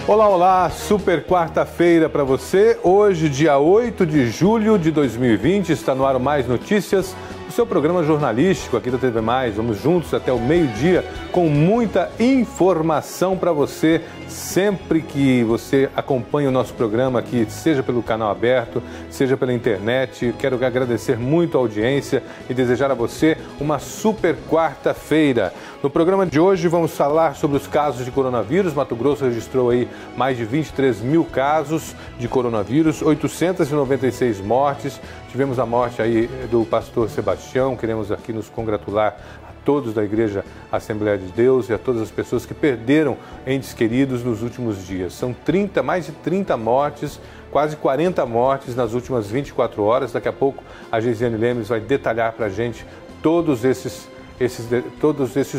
Olá, olá, super quarta-feira para você. Hoje, dia 8 de julho de 2020, está no ar o Mais Notícias, o seu programa jornalístico aqui da TV Mais. Vamos juntos até o meio-dia com muita informação para você. Sempre que você acompanha o nosso programa aqui, seja pelo canal aberto, seja pela internet, quero agradecer muito a audiência e desejar a você uma super quarta-feira. No programa de hoje vamos falar sobre os casos de coronavírus. Mato Grosso registrou aí mais de 23 mil casos de coronavírus, 896 mortes. Tivemos a morte aí do pastor Sebastião. Queremos aqui nos congratular a todos da Igreja Assembleia de Deus e a todas as pessoas que perderam entes queridos nos últimos dias. São mais de 30 mortes, quase 40 mortes nas últimas 24 horas. Daqui a pouco a Geisiane Lemes vai detalhar para a gente todos esses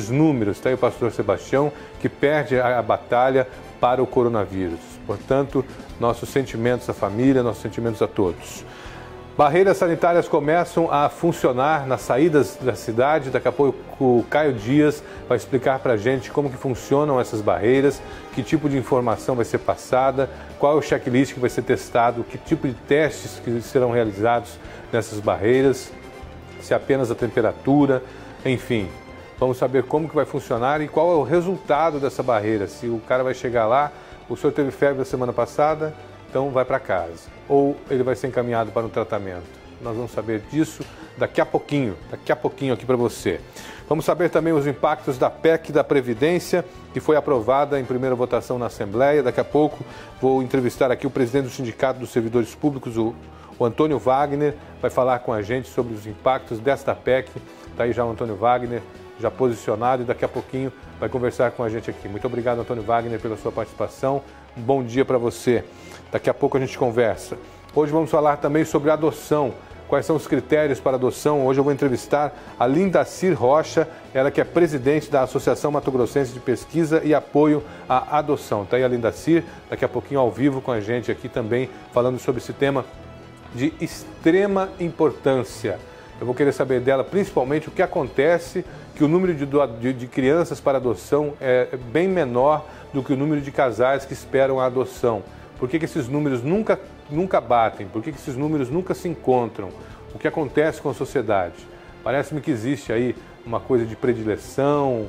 números. Está aí o pastor Sebastião, que perde a batalha para o coronavírus. Portanto, nossos sentimentos à família, nossos sentimentos a todos. Barreiras sanitárias começam a funcionar nas saídas da cidade. Daqui a pouco o Caio Dias vai explicar para a gente como que funcionam essas barreiras, que tipo de informação vai ser passada, qual é o checklist que vai ser testado, que tipo de testes que serão realizados nessas barreiras, se apenas a temperatura, enfim. Vamos saber como que vai funcionar e qual é o resultado dessa barreira. Se o cara vai chegar lá, o senhor teve febre na semana passada, então vai para casa. Ou ele vai ser encaminhado para um tratamento. Nós vamos saber disso daqui a pouquinho aqui para você. Vamos saber também os impactos da PEC da Previdência, que foi aprovada em primeira votação na Assembleia. Daqui a pouco vou entrevistar aqui o presidente do Sindicato dos Servidores Públicos, o Antônio Wagner, vai falar com a gente sobre os impactos desta PEC. Está aí já o Antônio Wagner, já posicionado, e daqui a pouquinho vai conversar com a gente aqui. Muito obrigado, Antônio Wagner, pela sua participação. Um bom dia para você. Daqui a pouco a gente conversa. Hoje vamos falar também sobre adoção. Quais são os critérios para adoção? Hoje eu vou entrevistar a Lindacir Rocha, ela que é presidente da Associação Mato Grossense de Pesquisa e Apoio à Adoção. Está aí a Lindacir, daqui a pouquinho ao vivo com a gente aqui também, falando sobre esse tema de extrema importância. Eu vou querer saber dela principalmente o que acontece, que o número de crianças para adoção é bem menor do que o número de casais que esperam a adoção. Por que esses números nunca batem? Por que esses números nunca se encontram? O que acontece com a sociedade? Parece-me que existe aí uma coisa de predileção,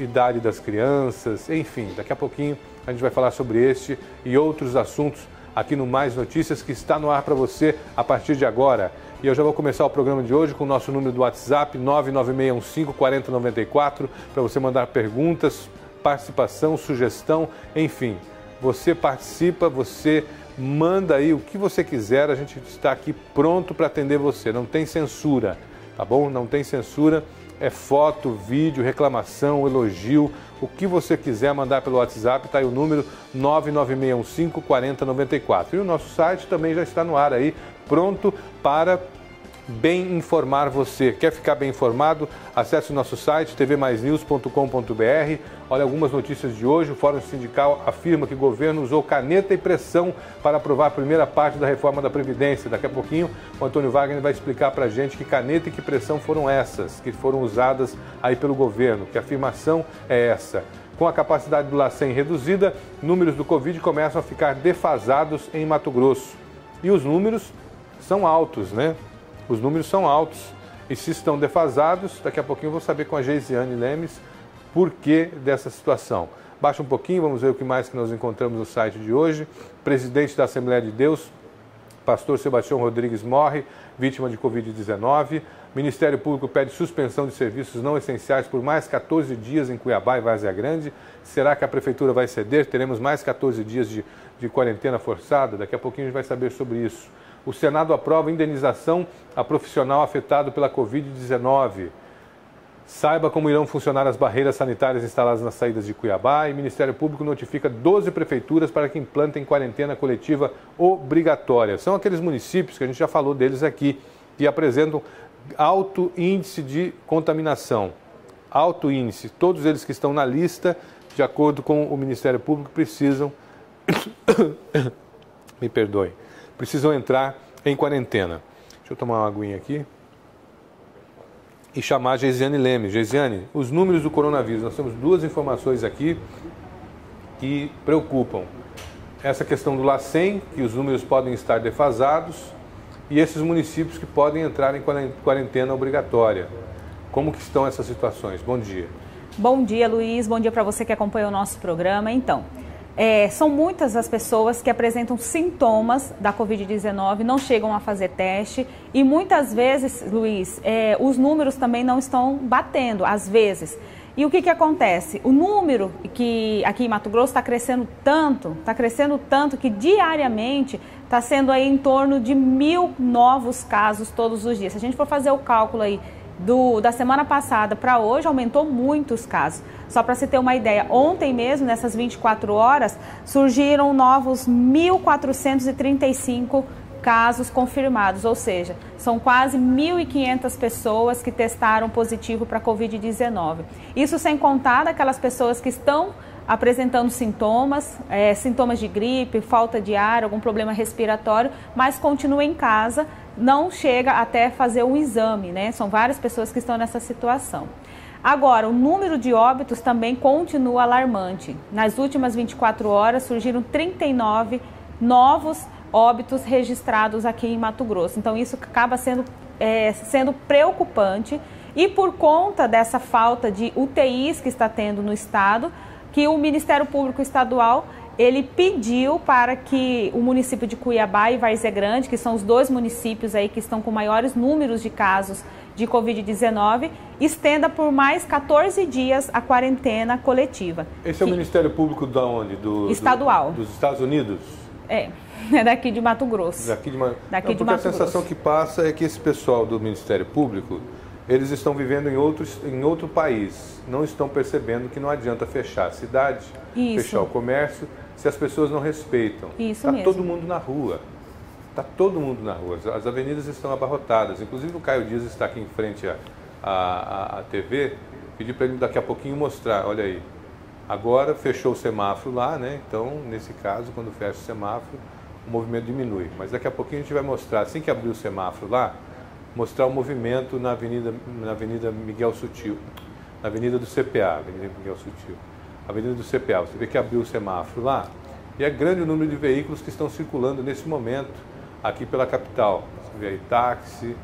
idade das crianças, enfim. Daqui a pouquinho a gente vai falar sobre este e outros assuntos aqui no Mais Notícias, que está no ar para você a partir de agora. E eu já vou começar o programa de hoje com o nosso número do WhatsApp, 996154094, para você mandar perguntas, participação, sugestão, enfim. Você participa, você manda aí o que você quiser, a gente está aqui pronto para atender você. Não tem censura, tá bom? Não tem censura, é foto, vídeo, reclamação, elogio, o que você quiser mandar pelo WhatsApp, está aí o número 996154094. E o nosso site também já está no ar aí, pronto para bem informar você. Quer ficar bem informado? Acesse o nosso site tvmaisnews.com.br. Olha algumas notícias de hoje. O Fórum Sindical afirma que o governo usou caneta e pressão para aprovar a primeira parte da reforma da Previdência. Daqui a pouquinho o Antônio Wagner vai explicar para a gente que caneta e que pressão foram essas, que foram usadas aí pelo governo. Que afirmação é essa? Com a capacidade do LACEN reduzida, números do Covid começam a ficar defasados em Mato Grosso. E os números são altos, né? Os números são altos e se estão defasados, daqui a pouquinho eu vou saber com a Geisiane Lemes por que dessa situação. Baixa um pouquinho, vamos ver o que mais que nós encontramos no site de hoje. Presidente da Assembleia de Deus, pastor Sebastião Rodrigues morre, vítima de Covid-19. Ministério Público pede suspensão de serviços não essenciais por mais 14 dias em Cuiabá e Várzea Grande. Será que a Prefeitura vai ceder? Teremos mais 14 dias de quarentena forçada? Daqui a pouquinho a gente vai saber sobre isso. O Senado aprova indenização a profissional afetado pela Covid-19. Saiba como irão funcionar as barreiras sanitárias instaladas nas saídas de Cuiabá. E o Ministério Público notifica 12 prefeituras para que implantem quarentena coletiva obrigatória. São aqueles municípios que a gente já falou deles aqui, que apresentam alto índice de contaminação. Alto índice. Todos eles que estão na lista, de acordo com o Ministério Público, precisam... Me perdoe. Precisam entrar em quarentena. Deixa eu tomar uma aguinha aqui. E chamar a Geisiane Lemes. Geisiane, os números do coronavírus. Nós temos duas informações aqui. que preocupam. Essa questão do LACEN, que os números podem estar defasados, e esses municípios que podem entrar em quarentena obrigatória. Como que estão essas situações? Bom dia. Bom dia, Luiz. Bom dia para você que acompanha o nosso programa. Então, são muitas as pessoas que apresentam sintomas da Covid-19, não chegam a fazer teste e muitas vezes, Luiz, os números também não estão batendo, às vezes. E o que acontece? O número que aqui em Mato Grosso está crescendo tanto que diariamente está sendo aí em torno de 1.000 novos casos todos os dias. Se a gente for fazer o cálculo aí da semana passada para hoje, aumentou muito os casos. Só para você ter uma ideia, ontem mesmo, nessas 24 horas, surgiram novos 1.435 casos confirmados, ou seja, são quase 1.500 pessoas que testaram positivo para a Covid-19. Isso sem contar aquelas pessoas que estão apresentando sintomas de gripe, falta de ar, algum problema respiratório, mas continua em casa, não chega até fazer um exame, né? São várias pessoas que estão nessa situação. Agora, o número de óbitos também continua alarmante. Nas últimas 24 horas surgiram 39 novos óbitos registrados aqui em Mato Grosso. Então isso acaba sendo preocupante e por conta dessa falta de UTIs que está tendo no estado, que o Ministério Público Estadual ele pediu para que o município de Cuiabá e Várzea Grande, que são os dois municípios aí que estão com maiores números de casos de Covid-19, estenda por mais 14 dias a quarentena coletiva. Esse é o Ministério Público de onde? Estadual. Dos Estados Unidos? É daqui de Mato Grosso. Porque a sensação que passa é que esse pessoal do Ministério Público, eles estão vivendo em outro país, não estão percebendo que não adianta fechar a cidade, fechar o comércio, se as pessoas não respeitam. Isso mesmo. Todo mundo na rua. Está todo mundo na rua. As avenidas estão abarrotadas. Inclusive o Caio Dias está aqui em frente à TV. Pedi para ele daqui a pouquinho mostrar. Olha aí. Agora fechou o semáforo lá, né? Então, nesse caso, quando fecha o semáforo, o movimento diminui. Mas daqui a pouquinho a gente vai mostrar, assim que abrir o semáforo lá, mostrar o movimento na Avenida Miguel Sutil, na Avenida do CPA, Avenida Miguel Sutil. Avenida do CPA, você vê que abriu o semáforo lá, e é grande o número de veículos que estão circulando nesse momento aqui pela capital. Você vê aí táxi,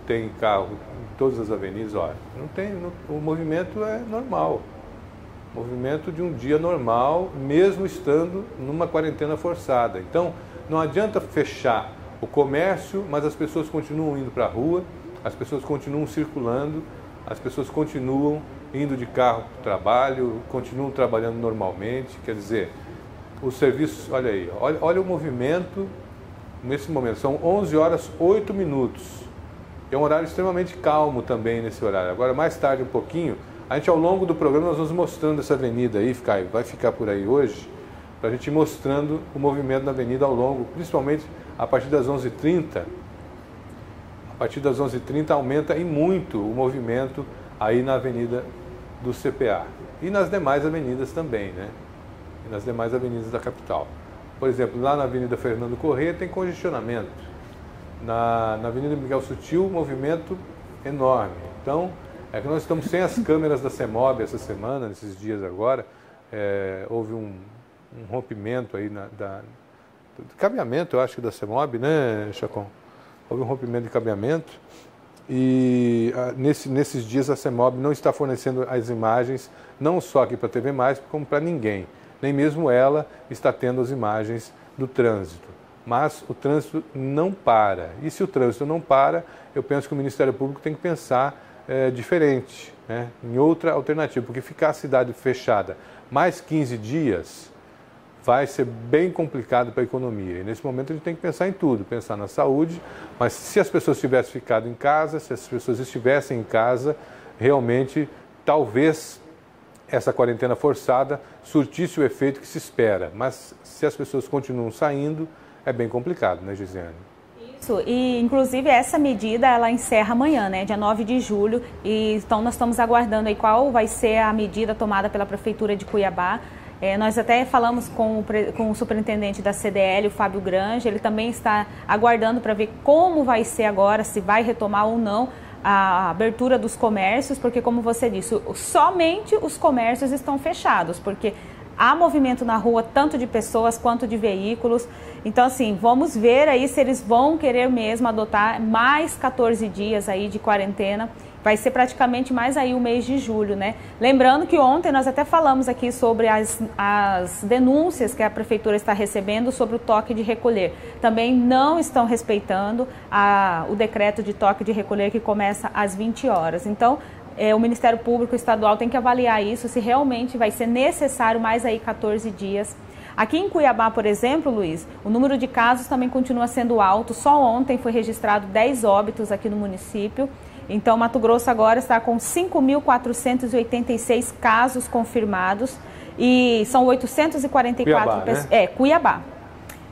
tem carro em todas as avenidas, olha, o movimento é normal. Movimento de um dia normal, mesmo estando numa quarentena forçada. Então, não adianta fechar o comércio, mas as pessoas continuam indo para a rua, as pessoas continuam circulando, as pessoas continuam indo de carro para o trabalho, continuam trabalhando normalmente. Quer dizer, os serviços, olha aí, olha o movimento nesse momento. São 11 horas 8 minutos. É um horário extremamente calmo também nesse horário. Agora, mais tarde um pouquinho, a gente ao longo do programa nós vamos mostrando essa avenida aí, vai ficar por aí hoje, para a gente ir mostrando o movimento da avenida ao longo, principalmente a partir das 11h30. A partir das 11h30 aumenta e muito o movimento aí na avenida do CPA. E nas demais avenidas também, né? E nas demais avenidas da capital. Por exemplo, lá na Avenida Fernando Corrêa tem congestionamento. Na Avenida Miguel Sutil, movimento enorme. Então, é que nós estamos sem as câmeras da CEMOB essa semana, nesses dias agora. Houve um rompimento aí do cabeamento, eu acho que da CEMOB, né, Chacon? Houve um rompimento de cabeamento e nesses dias a CEMOB não está fornecendo as imagens, não só aqui para a TV Mais, como para ninguém. Nem mesmo ela está tendo as imagens do trânsito. Mas o trânsito não para. E se o trânsito não para, eu penso que o Ministério Público tem que pensar diferente, né? Em outra alternativa, porque ficar a cidade fechada mais 15 dias vai ser bem complicado para a economia. E nesse momento a gente tem que pensar em tudo, pensar na saúde, mas se as pessoas tivessem ficado em casa, se as pessoas estivessem em casa, realmente talvez essa quarentena forçada surtisse o efeito que se espera. Mas se as pessoas continuam saindo, é bem complicado, né, Gisele? Isso, e inclusive essa medida ela encerra amanhã, né, dia 9 de julho, e então nós estamos aguardando aí qual vai ser a medida tomada pela Prefeitura de Cuiabá. Nós até falamos com o superintendente da CDL, o Fábio Grange, ele também está aguardando para ver como vai ser agora, se vai retomar ou não a abertura dos comércios, porque como você disse, somente os comércios estão fechados, porque há movimento na rua, tanto de pessoas quanto de veículos. Então, assim, vamos ver aí se eles vão querer mesmo adotar mais 14 dias aí de quarentena. Vai ser praticamente mais aí o mês de julho, né? Lembrando que ontem nós até falamos aqui sobre as denúncias que a Prefeitura está recebendo sobre o toque de recolher. Também não estão respeitando o decreto de toque de recolher que começa às 20 horas. Então, o Ministério Público Estadual tem que avaliar isso, se realmente vai ser necessário mais aí 14 dias. Aqui em Cuiabá, por exemplo, Luiz, o número de casos também continua sendo alto. Só ontem foi registrado 10 óbitos aqui no município. Então, Mato Grosso agora está com 5.486 casos confirmados e são 844 pessoas. Né? Cuiabá.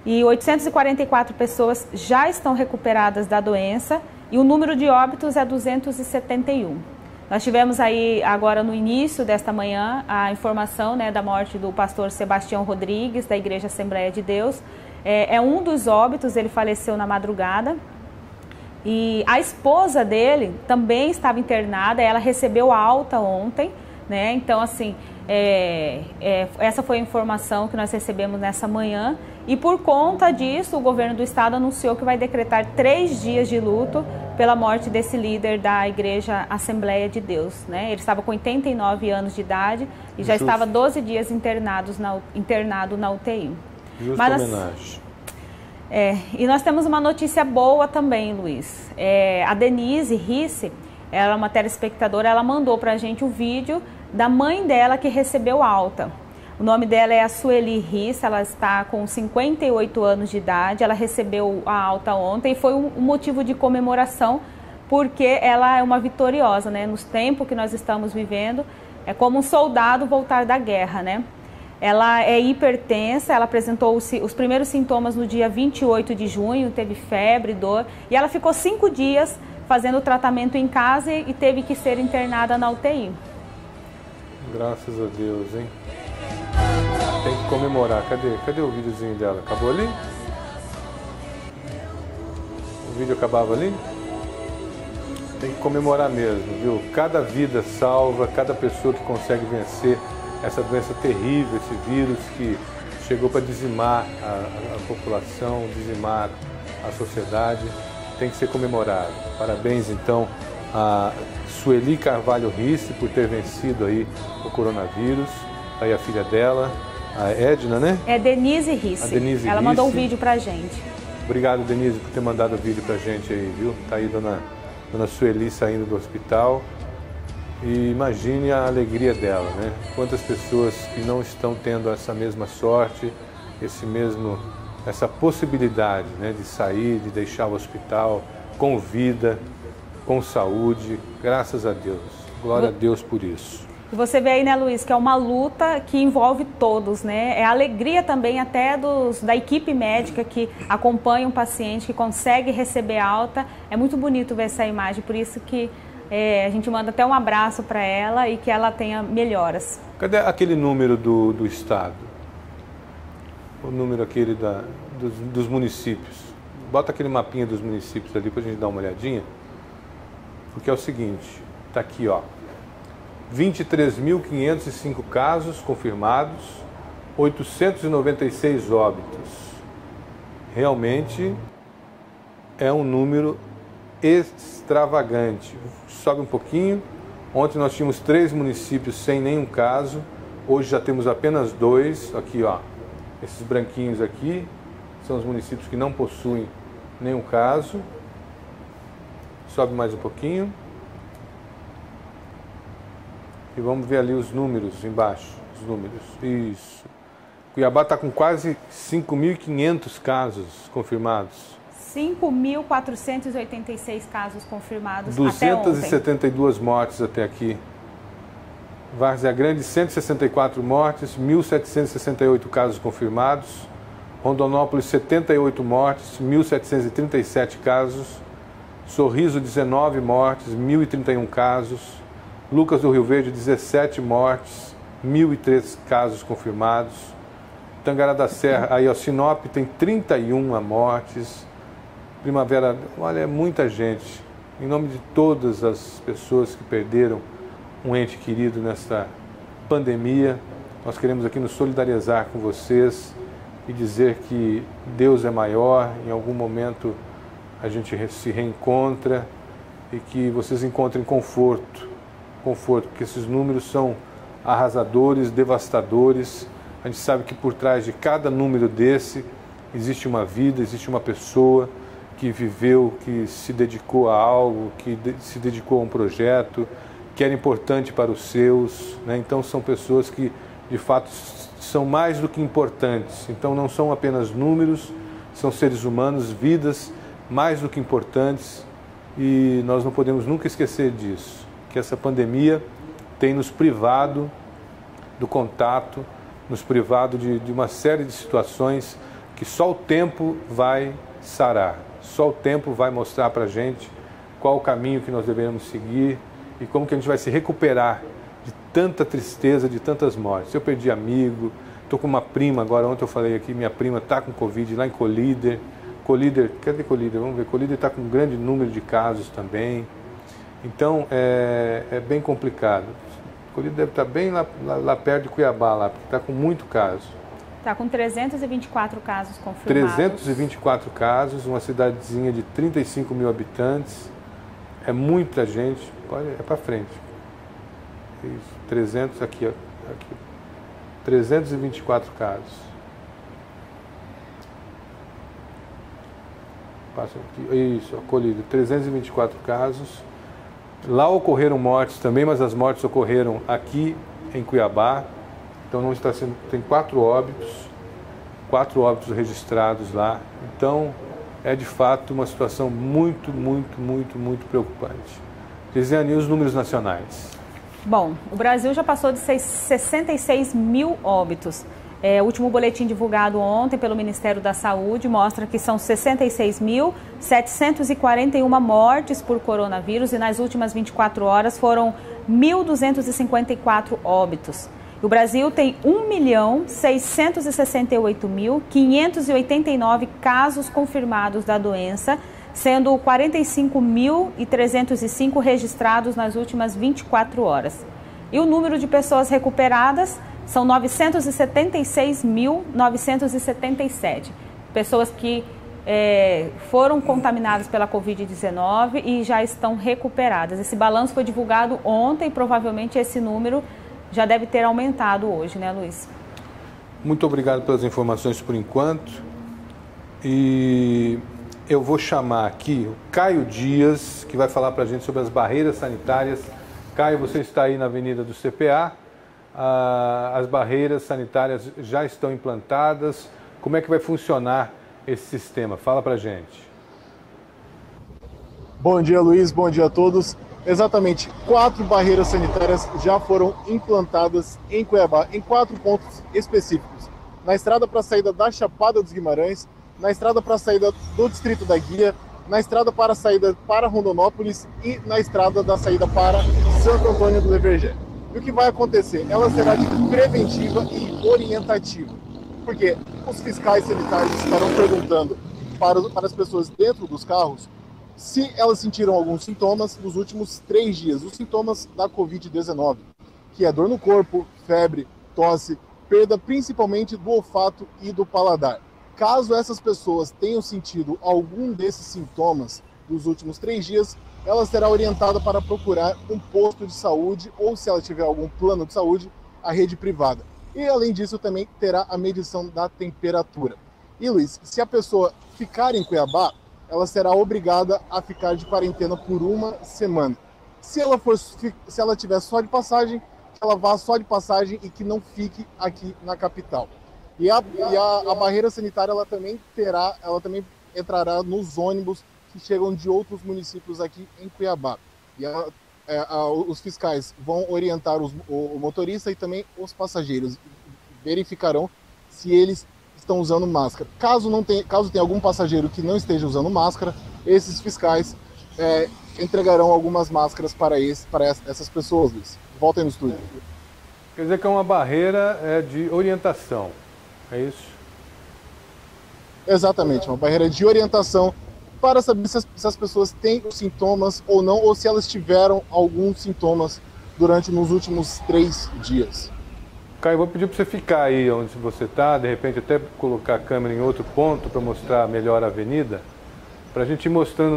E 844 pessoas já estão recuperadas da doença e o número de óbitos é 271. Nós tivemos aí agora no início desta manhã a informação, né, da morte do pastor Sebastião Rodrigues, da Igreja Assembleia de Deus. É um dos óbitos, ele faleceu na madrugada. E a esposa dele também estava internada, ela recebeu alta ontem, né? Então, assim, essa foi a informação que nós recebemos nessa manhã. E por conta disso, o governo do estado anunciou que vai decretar 3 dias de luto pela morte desse líder da Igreja Assembleia de Deus, né? Ele estava com 89 anos de idade e já estava 12 dias internado na UTI. Justa homenagem. E nós temos uma notícia boa também, Luiz. A Denise Risse, ela é uma telespectadora, ela mandou pra gente o vídeo da mãe dela que recebeu alta. O nome dela é a Sueli Risse, ela está com 58 anos de idade, ela recebeu a alta ontem e foi um motivo de comemoração, porque ela é uma vitoriosa, né? Nos tempos que nós estamos vivendo, é como um soldado voltar da guerra, né? Ela é hipertensa, ela apresentou os primeiros sintomas no dia 28 de junho, teve febre, dor, e ela ficou 5 dias fazendo o tratamento em casa e teve que ser internada na UTI. Graças a Deus, hein? Tem que comemorar. Cadê o videozinho dela? Acabou ali? O vídeo acabava ali? Tem que comemorar mesmo, viu? Cada vida salva, cada pessoa que consegue vencer essa doença terrível, esse vírus que chegou para dizimar a população, dizimar a sociedade, tem que ser comemorado. Parabéns, então, a Sueli Carvalho Risse por ter vencido aí o coronavírus. Aí a filha dela, a Edna, né? É Denise Risse. A Denise Ela Risse. mandou um vídeo pra gente. Obrigado, Denise, por ter mandado o vídeo pra gente aí, viu? Tá aí dona Sueli saindo do hospital. E imagine a alegria dela, né? Quantas pessoas que não estão tendo essa mesma sorte, essa possibilidade, né, de sair, de deixar o hospital com vida, com saúde. Graças a Deus. Glória a Deus por isso. E você vê aí, né, Luiz, que é uma luta que envolve todos, né? É a alegria também até da equipe médica que acompanha um paciente, que consegue receber alta. É muito bonito ver essa imagem, por isso que a gente manda até um abraço para ela e que ela tenha melhoras. Cadê aquele número do estado? O número aquele dos municípios. Bota aquele mapinha dos municípios ali para a gente dar uma olhadinha. Porque é o seguinte, tá aqui, ó. 23.505 casos confirmados, 896 óbitos. Realmente é um número extravagante. Sobe um pouquinho. Ontem nós tínhamos 3 municípios sem nenhum caso. Hoje já temos apenas 2. Aqui, ó. Esses branquinhos aqui são os municípios que não possuem nenhum caso. Sobe mais um pouquinho. E vamos ver ali os números embaixo. Os números. Isso. Cuiabá está com quase 5.500 casos confirmados. 5.486 casos confirmados 272 mortes até aqui. Várzea Grande, 164 mortes, 1.768 casos confirmados. Rondonópolis, 78 mortes, 1.737 casos. Sorriso, 19 mortes, 1.031 casos. Lucas do Rio Verde, 17 mortes, 1.003 casos confirmados. Tangará da Serra, aí ó, Sinop tem 31 mortes. Primavera, olha, é muita gente. Em nome de todas as pessoas que perderam um ente querido nesta pandemia, Nós queremos aqui nos solidarizar com vocês e dizer que Deus é maior, em algum momento a gente se reencontra e que vocês encontrem conforto, porque esses números são arrasadores, devastadores. A gente sabe que por trás de cada número desse existe uma vida, existe uma pessoa que viveu, que se dedicou a algo, que se dedicou a um projeto, que era importante para os seus, né? Então são pessoas que de fato são mais do que importantes. Então não são apenas números, são seres humanos, vidas mais do que importantes, e nós não podemos nunca esquecer disso, que essa pandemia tem nos privado do contato, nos privado de uma série de situações que só o tempo vai sarar, só o tempo vai mostrar para a gente qual o caminho que nós devemos seguir e como que a gente vai se recuperar de tanta tristeza, de tantas mortes. Eu perdi amigo, estou com uma prima agora, ontem eu falei aqui, minha prima está com Covid lá em Colíder. Cadê Colíder? Vamos ver, Colíder está com um grande número de casos também. Então é bem complicado. Colíder deve estar bem lá perto de Cuiabá, lá, porque está com muito caso. Está com 324 casos confirmados. 324 casos, uma cidadezinha de 35 mil habitantes. É muita gente. Olha, é para frente. Isso, 300 aqui, ó. Aqui. 324 casos. Passa aqui. Isso, acolhido. 324 casos. Lá ocorreram mortes também, mas as mortes ocorreram aqui em Cuiabá. Então não está sendo. Tem 4 óbitos registrados lá. Então é de fato uma situação muito preocupante. Desiane, os números nacionais. Bom, o Brasil já passou de 66 mil óbitos. O último boletim divulgado ontem pelo Ministério da Saúde mostra que são 66.741 mortes por coronavírus e nas últimas 24 horas foram 1.254 óbitos. O Brasil tem 1.668.589 casos confirmados da doença, sendo 45.305 registrados nas últimas 24 horas. E o número de pessoas recuperadas são 976.977. Pessoas que foram contaminadas pela Covid-19 e já estão recuperadas. Esse balanço foi divulgado ontem e provavelmente esse número já deve ter aumentado hoje, né, Luiz? Muito obrigado pelas informações por enquanto. E eu vou chamar aqui o Caio Dias, que vai falar para a gente sobre as barreiras sanitárias. Caio, você está aí na Avenida do CPA. As barreiras sanitárias já estão implantadas. Como é que vai funcionar esse sistema? Fala para a gente. Bom dia, Luiz. Bom dia a todos. Exatamente, 4 barreiras sanitárias já foram implantadas em Cuiabá, em 4 pontos específicos. Na estrada para a saída da Chapada dos Guimarães, na estrada para a saída do Distrito da Guia, na estrada para a saída para Rondonópolis e na estrada da saída para Santo Antônio do Levergé. E o que vai acontecer? Ela será de preventiva e orientativa, porque os fiscais sanitários estarão perguntando para as pessoas dentro dos carros se elas sentiram alguns sintomas nos últimos 3 dias, os sintomas da Covid-19, que é dor no corpo, febre, tosse, perda principalmente do olfato e do paladar. Caso essas pessoas tenham sentido algum desses sintomas dos últimos 3 dias, ela será orientada para procurar um posto de saúde ou, se ela tiver algum plano de saúde, a rede privada. E, além disso, também terá a medição da temperatura. E, Luiz, se a pessoa ficar em Cuiabá, ela será obrigada a ficar de quarentena por 1 semana. Se ela tiver só de passagem, ela vá só de passagem e que não fique aqui na capital. E a barreira sanitária ela também entrará nos ônibus que chegam de outros municípios aqui em Cuiabá. E os fiscais vão orientar o motorista e também os passageiros. Verificarão se eles estão usando máscara. Caso tenha algum passageiro que não esteja usando máscara, esses fiscais entregarão algumas máscaras para essas pessoas, Luiz. Volta aí no estúdio. Quer dizer que é uma barreira de orientação, é isso? Exatamente, uma barreira de orientação para saber se as pessoas têm sintomas ou não, ou se elas tiveram alguns sintomas nos últimos 3 dias. Caio, vou pedir para você ficar aí onde você está, de repente até colocar a câmera em outro ponto para mostrar melhor a avenida, para a gente ir mostrando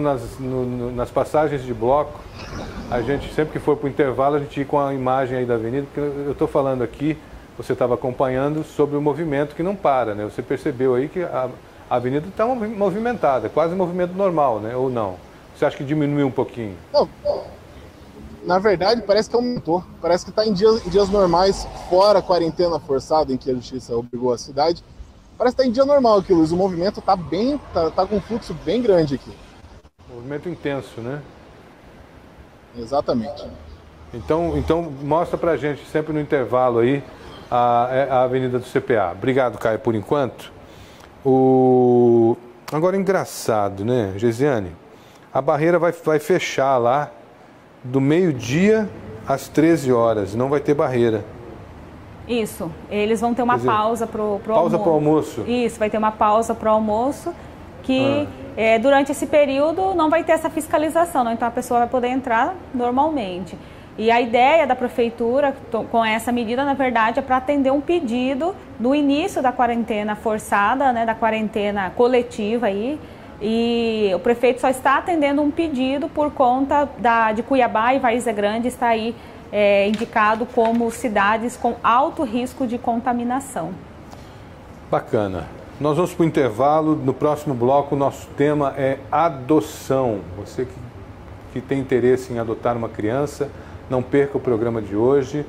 nas passagens de bloco, a gente sempre que for para o intervalo, a gente ir com a imagem aí da avenida, porque eu estou falando aqui, você estava acompanhando sobre o movimento que não para, né? Você percebeu aí que a avenida está movimentada, quase movimento normal, né? Ou não? Você acha que diminuiu um pouquinho? Não, na verdade, parece que aumentou. Parece que está em dias normais, fora a quarentena forçada em que a justiça obrigou a cidade. Parece que está em dia normal aqui, Luiz. O movimento está tá com um fluxo bem grande aqui. Movimento intenso, né? Exatamente. Então mostra pra gente, sempre no intervalo aí, a avenida do CPA. Obrigado, Caio, por enquanto. Agora, engraçado, né, Gesiane? A barreira vai fechar lá do meio-dia às 13 horas. Não vai ter barreira. Isso. Eles vão ter uma pausa pro almoço. Pausa pro almoço? Isso, vai ter uma pausa pro almoço que durante esse período não vai ter essa fiscalização, não? Então a pessoa vai poder entrar normalmente. E a ideia da prefeitura com essa medida, na verdade, é para atender um pedido no início da quarentena forçada, né, da quarentena coletiva aí. E o prefeito só está atendendo um pedido por conta de Cuiabá e Várzea Grande está aí indicado como cidades com alto risco de contaminação. Bacana. Nós vamos para o intervalo. No próximo bloco, o nosso tema é adoção. Você que tem interesse em adotar uma criança, não perca o programa de hoje,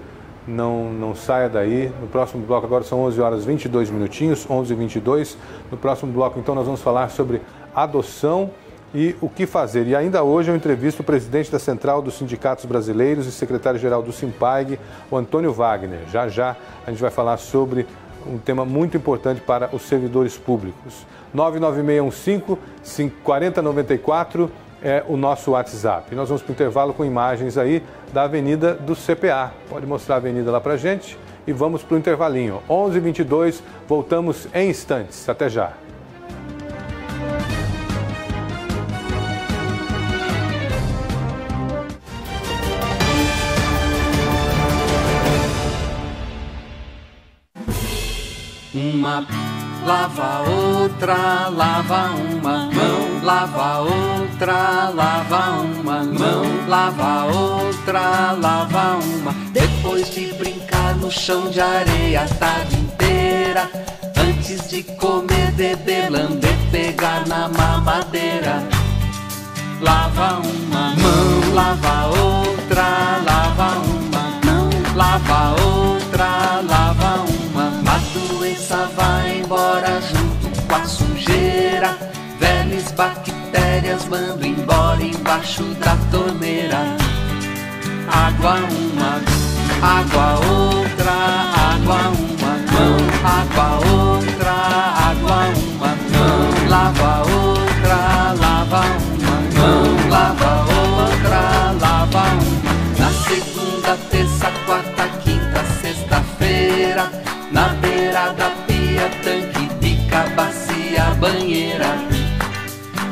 não saia daí. No próximo bloco, agora são 11 horas 22 minutinhos, 11h22. No próximo bloco, então, nós vamos falar sobre adoção e o que fazer. E ainda hoje eu entrevisto o presidente da Central dos Sindicatos Brasileiros e secretário-geral do Simpag, o Antônio Wagner. Já a gente vai falar sobre um tema muito importante para os servidores públicos. 99615-4094 é o nosso WhatsApp. E nós vamos para o intervalo com imagens aí da avenida do CPA. Pode mostrar a avenida lá para a gente e vamos para o intervalinho. 11h22, voltamos em instantes. Até já. Uma lava outra, lava uma mão, lava outra, lava uma mão, lava outra, lava uma. Depois de brincar no chão de areia a tarde inteira, antes de comer, beber, lamber, pegar na mamadeira. Lava uma mão, lava outra, lava uma mão, lava outra, lava uma. A doença vai embora junto com a sujeira, velhas bactérias mando embora embaixo da torneira. Água uma, água outra, água uma mão, água outra, água uma mão, lava outra, lava uma mão, lava outra, lava uma. Na segunda, terça, quarta, quinta, sexta-feira, na beira da pia, tanque, pica, bacia, banheira.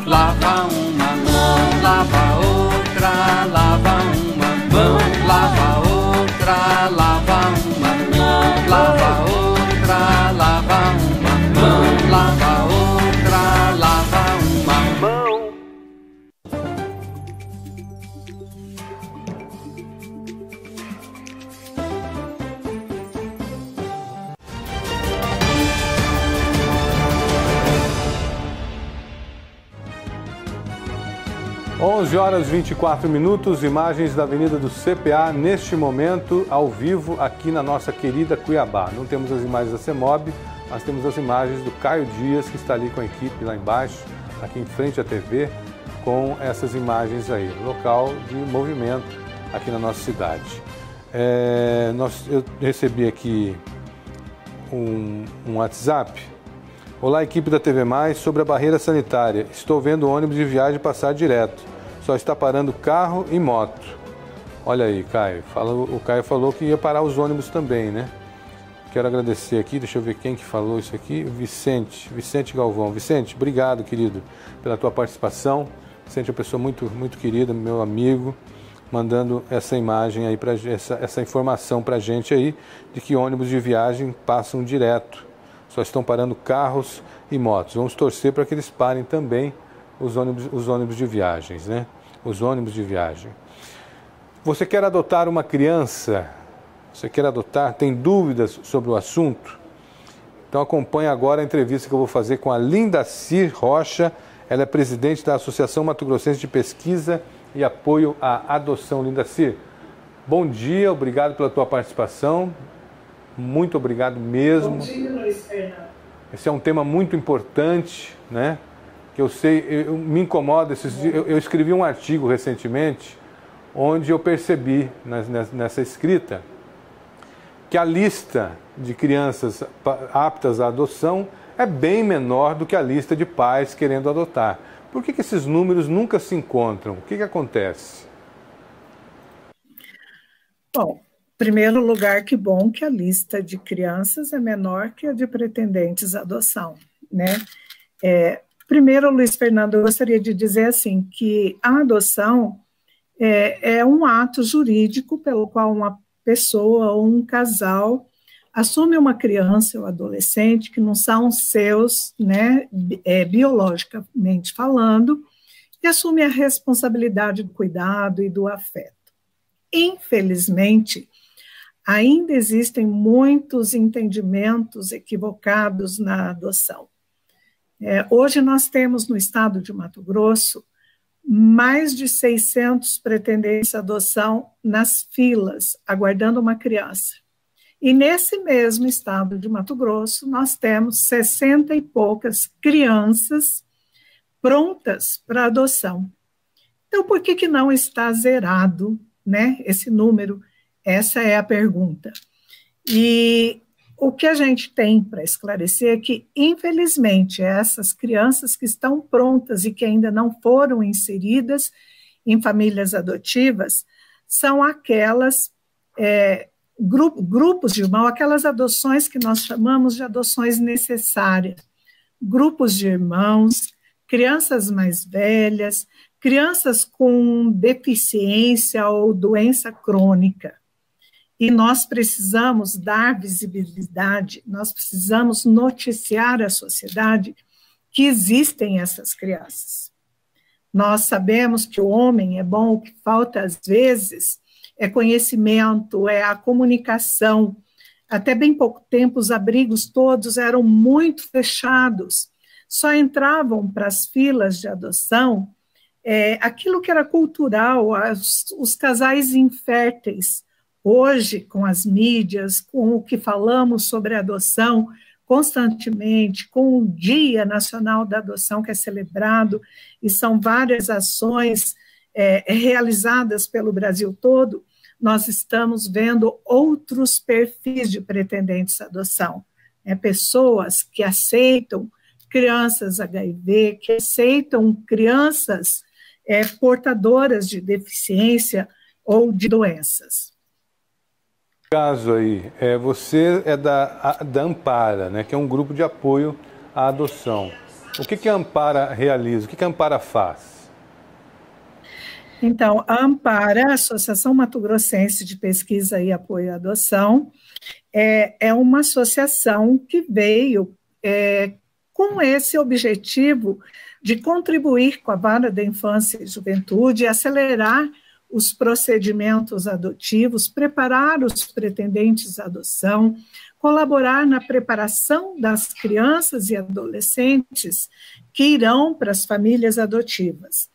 Lava uma mão, lava outra, lava uma mão, lava outra, lava uma mão, lava outra, lava uma mão, lava outra, lava uma mão. Onze horas 24 minutos, imagens da Avenida do CPA, neste momento, ao vivo, aqui na nossa querida Cuiabá. Não temos as imagens da CEMOB, mas temos as imagens do Caio Dias, que está ali com a equipe lá embaixo, aqui em frente à TV, com essas imagens aí, local de movimento aqui na nossa cidade. Eu recebi aqui um WhatsApp. Olá, equipe da TV Mais, sobre a barreira sanitária. Estou vendo o ônibus de viagem passar direto. Só está parando carro e moto. Olha aí, Caio. O Caio falou que ia parar os ônibus também, né? Quero agradecer aqui, deixa eu ver quem que falou isso aqui. Vicente Galvão. Vicente, obrigado, querido, pela tua participação. Vicente é uma pessoa muito, muito querida, meu amigo. mandando essa imagem aí, essa informação para a gente aí, de que ônibus de viagem passam direto. Só estão parando carros e motos. Vamos torcer para que eles parem também os ônibus de viagens, né? Os ônibus de viagem. Você quer adotar uma criança? Você quer adotar? Tem dúvidas sobre o assunto? Então acompanhe agora a entrevista que eu vou fazer com a Lindacir Rocha. Ela é presidente da Associação Mato Grossense de Pesquisa e Apoio à Adoção. Lindacir, bom dia, obrigado pela tua participação. Muito obrigado mesmo. Bom dia, Luiz Fernando. Esse é um tema muito importante, né? Que eu sei, me incomoda esses dias. Eu escrevi um artigo recentemente onde eu percebi nessa escrita que a lista de crianças aptas à adoção é bem menor do que a lista de pais querendo adotar. Por que esses números nunca se encontram? O que acontece? Bom, em primeiro lugar, que bom que a lista de crianças é menor que a de pretendentes à adoção, né? Primeiro, Luiz Fernando, eu gostaria de dizer assim, que a adoção é um ato jurídico pelo qual uma pessoa ou um casal assume uma criança ou adolescente que não são seus, né, biologicamente falando, e assume a responsabilidade do cuidado e do afeto. Infelizmente, ainda existem muitos entendimentos equivocados na adoção. Hoje nós temos no estado de Mato Grosso mais de 600 pretendentes à adoção nas filas, aguardando uma criança. E nesse mesmo estado de Mato Grosso, nós temos 60 e poucas crianças prontas para adoção. Então, por que não está zerado, né, esse número? Essa é a pergunta. E o que a gente tem para esclarecer é que, infelizmente, essas crianças que estão prontas e que ainda não foram inseridas em famílias adotivas são aquelas grupos de irmãos, aquelas adoções que nós chamamos de adoções necessárias. Grupos de irmãos, crianças mais velhas, crianças com deficiência ou doença crônica. E nós precisamos dar visibilidade, nós precisamos noticiar à sociedade que existem essas crianças. Nós sabemos que o homem é bom, o que falta às vezes é conhecimento, é a comunicação. Até bem pouco tempo os abrigos todos eram muito fechados, só entravam para as filas de adoção aquilo que era cultural, os casais inférteis. Hoje, com as mídias, com o que falamos sobre a adoção constantemente, com o Dia Nacional da Adoção que é celebrado, e são várias ações realizadas pelo Brasil todo, nós estamos vendo outros perfis de pretendentes à adoção. Pessoas que aceitam crianças HIV, que aceitam crianças portadoras de deficiência ou de doenças. Caso aí, você é da Ampara, né, que é um grupo de apoio à adoção. O que a Ampara realiza? O que a Ampara faz? Então, a Ampara, a Associação Mato Grossense de Pesquisa e Apoio à Adoção, é uma associação que veio com esse objetivo de contribuir com a Vara da Infância e Juventude e acelerar os procedimentos adotivos, preparar os pretendentes à adoção, colaborar na preparação das crianças e adolescentes que irão para as famílias adotivas.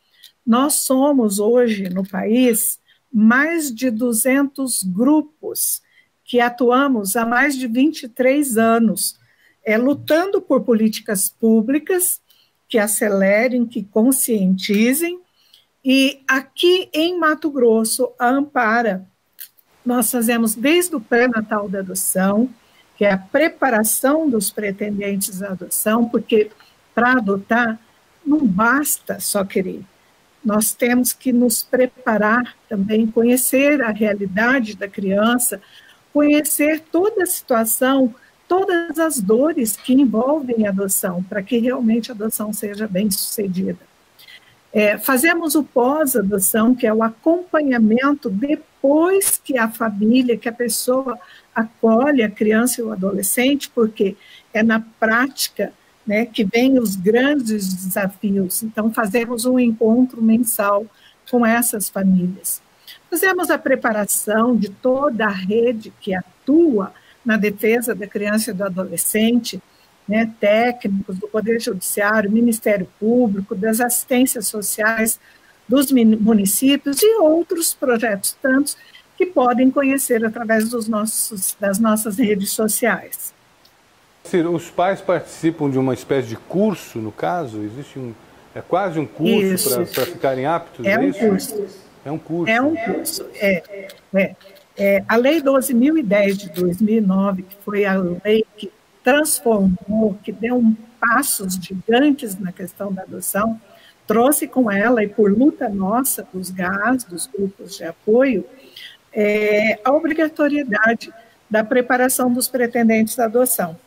Nós somos hoje no país mais de 200 grupos que atuamos há mais de 23 anos, lutando por políticas públicas que acelerem, que conscientizem. E aqui em Mato Grosso, a Ampara, nós fazemos desde o pré-natal da adoção, que é a preparação dos pretendentes à adoção, porque para adotar não basta só querer. Nós temos que nos preparar também, conhecer a realidade da criança, conhecer toda a situação, todas as dores que envolvem a adoção, para que realmente a adoção seja bem-sucedida. Fazemos o pós-adoção, que é o acompanhamento depois que a família, que a pessoa acolhe a criança e o adolescente, porque é na prática, né, que vem os grandes desafios. Então, fazemos um encontro mensal com essas famílias. Fazemos a preparação de toda a rede que atua na defesa da criança e do adolescente, né, técnicos do Poder Judiciário, Ministério Público, das assistências sociais dos municípios e outros projetos tantos que podem conhecer através das nossas redes sociais. Ciro, os pais participam de uma espécie de curso, no caso? Existe é quase um curso para ficarem aptos? É um curso. É um curso. É um curso. A Lei 12.010 de 2009, que foi a lei que transformou, que deu passos gigantes na questão da adoção, trouxe com ela, e por luta nossa, dos GAs, dos grupos de apoio, a obrigatoriedade da preparação dos pretendentes à adoção.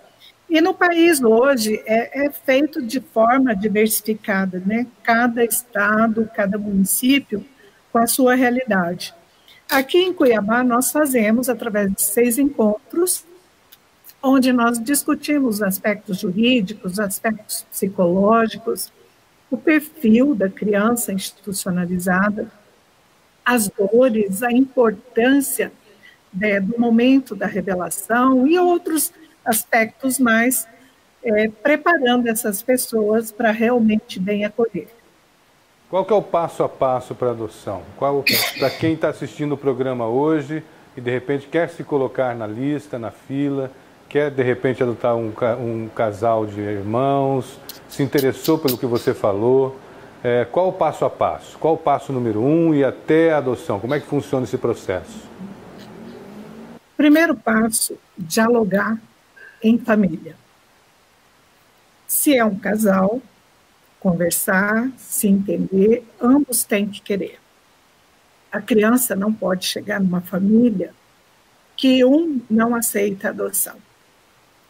E no país hoje é feito de forma diversificada, né? Cada estado, cada município com a sua realidade. Aqui em Cuiabá nós fazemos, através de 6 encontros, onde nós discutimos aspectos jurídicos, aspectos psicológicos, o perfil da criança institucionalizada, as dores, a importância do momento da revelação e outros aspectos mais, preparando essas pessoas para realmente bem acolher. Qual que é o passo a passo para a adoção? Para quem está assistindo o programa hoje e de repente quer se colocar na lista, na fila, quer de repente adotar um casal de irmãos, se interessou pelo que você falou, qual o passo a passo? Qual o passo número 1 e até a adoção? Como é que funciona esse processo? Primeiro passo, dialogar em família. Se é um casal, conversar, se entender, ambos têm que querer. A criança não pode chegar numa família que um não aceita a adoção.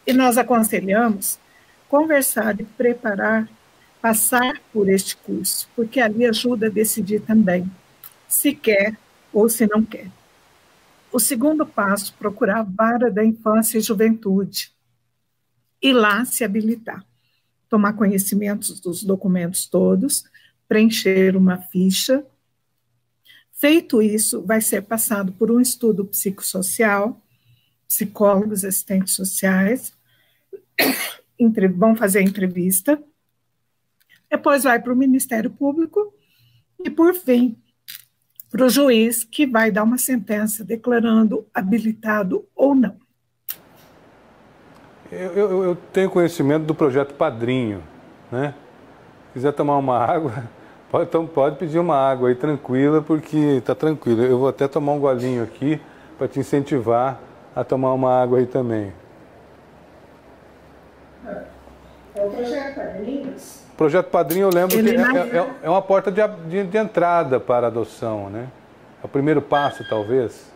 E nós aconselhamos conversar e preparar, passar por este curso, porque ali ajuda a decidir também se quer ou se não quer. O segundo passo, procurar a vara da infância e juventude. E lá se habilitar. Tomar conhecimentos dos documentos todos, preencher uma ficha. Feito isso, vai ser passado por um estudo psicossocial, psicólogos, assistentes sociais, vão fazer a entrevista, depois vai para o Ministério Público e, por fim, para o juiz, que vai dar uma sentença declarando habilitado ou não. Eu tenho conhecimento do projeto Padrinho, né? Se quiser tomar uma água, pode pedir uma água aí tranquila, porque está tranquilo. Eu vou até tomar um golinho aqui para te incentivar a tomar uma água aí também. É o projeto Padrinhos? O projeto Padrinho, eu lembro que é uma porta de entrada para a adoção, né? É o primeiro passo, talvez.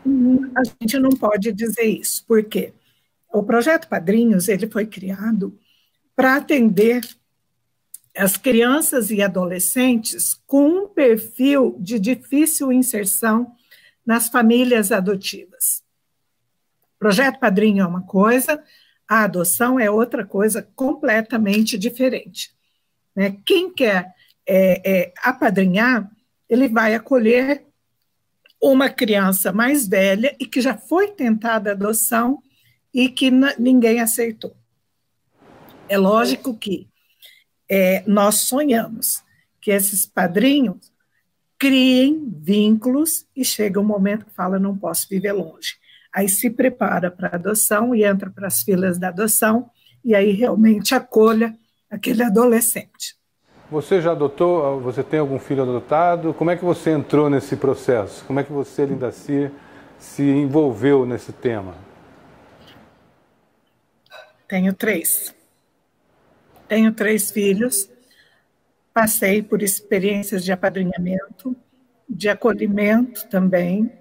A gente não pode dizer isso, por quê? O projeto Padrinhos, ele foi criado para atender as crianças e adolescentes com um perfil de difícil inserção nas famílias adotivas. O projeto Padrinho é uma coisa, a adoção é outra coisa completamente diferente. Né? Quem quer apadrinhar, ele vai acolher uma criança mais velha e que já foi tentada a adoção e que ninguém aceitou. É lógico que nós sonhamos que esses padrinhos criem vínculos e chega um momento que fala, não posso viver longe. Aí se prepara para a adoção e entra para as filas da adoção e aí realmente acolha aquele adolescente. Você já adotou? Você tem algum filho adotado? Como é que você entrou nesse processo? Como é que você, Lindacir, se envolveu nesse tema? Tenho 3. Tenho 3 filhos. Passei por experiências de apadrinhamento, de acolhimento também,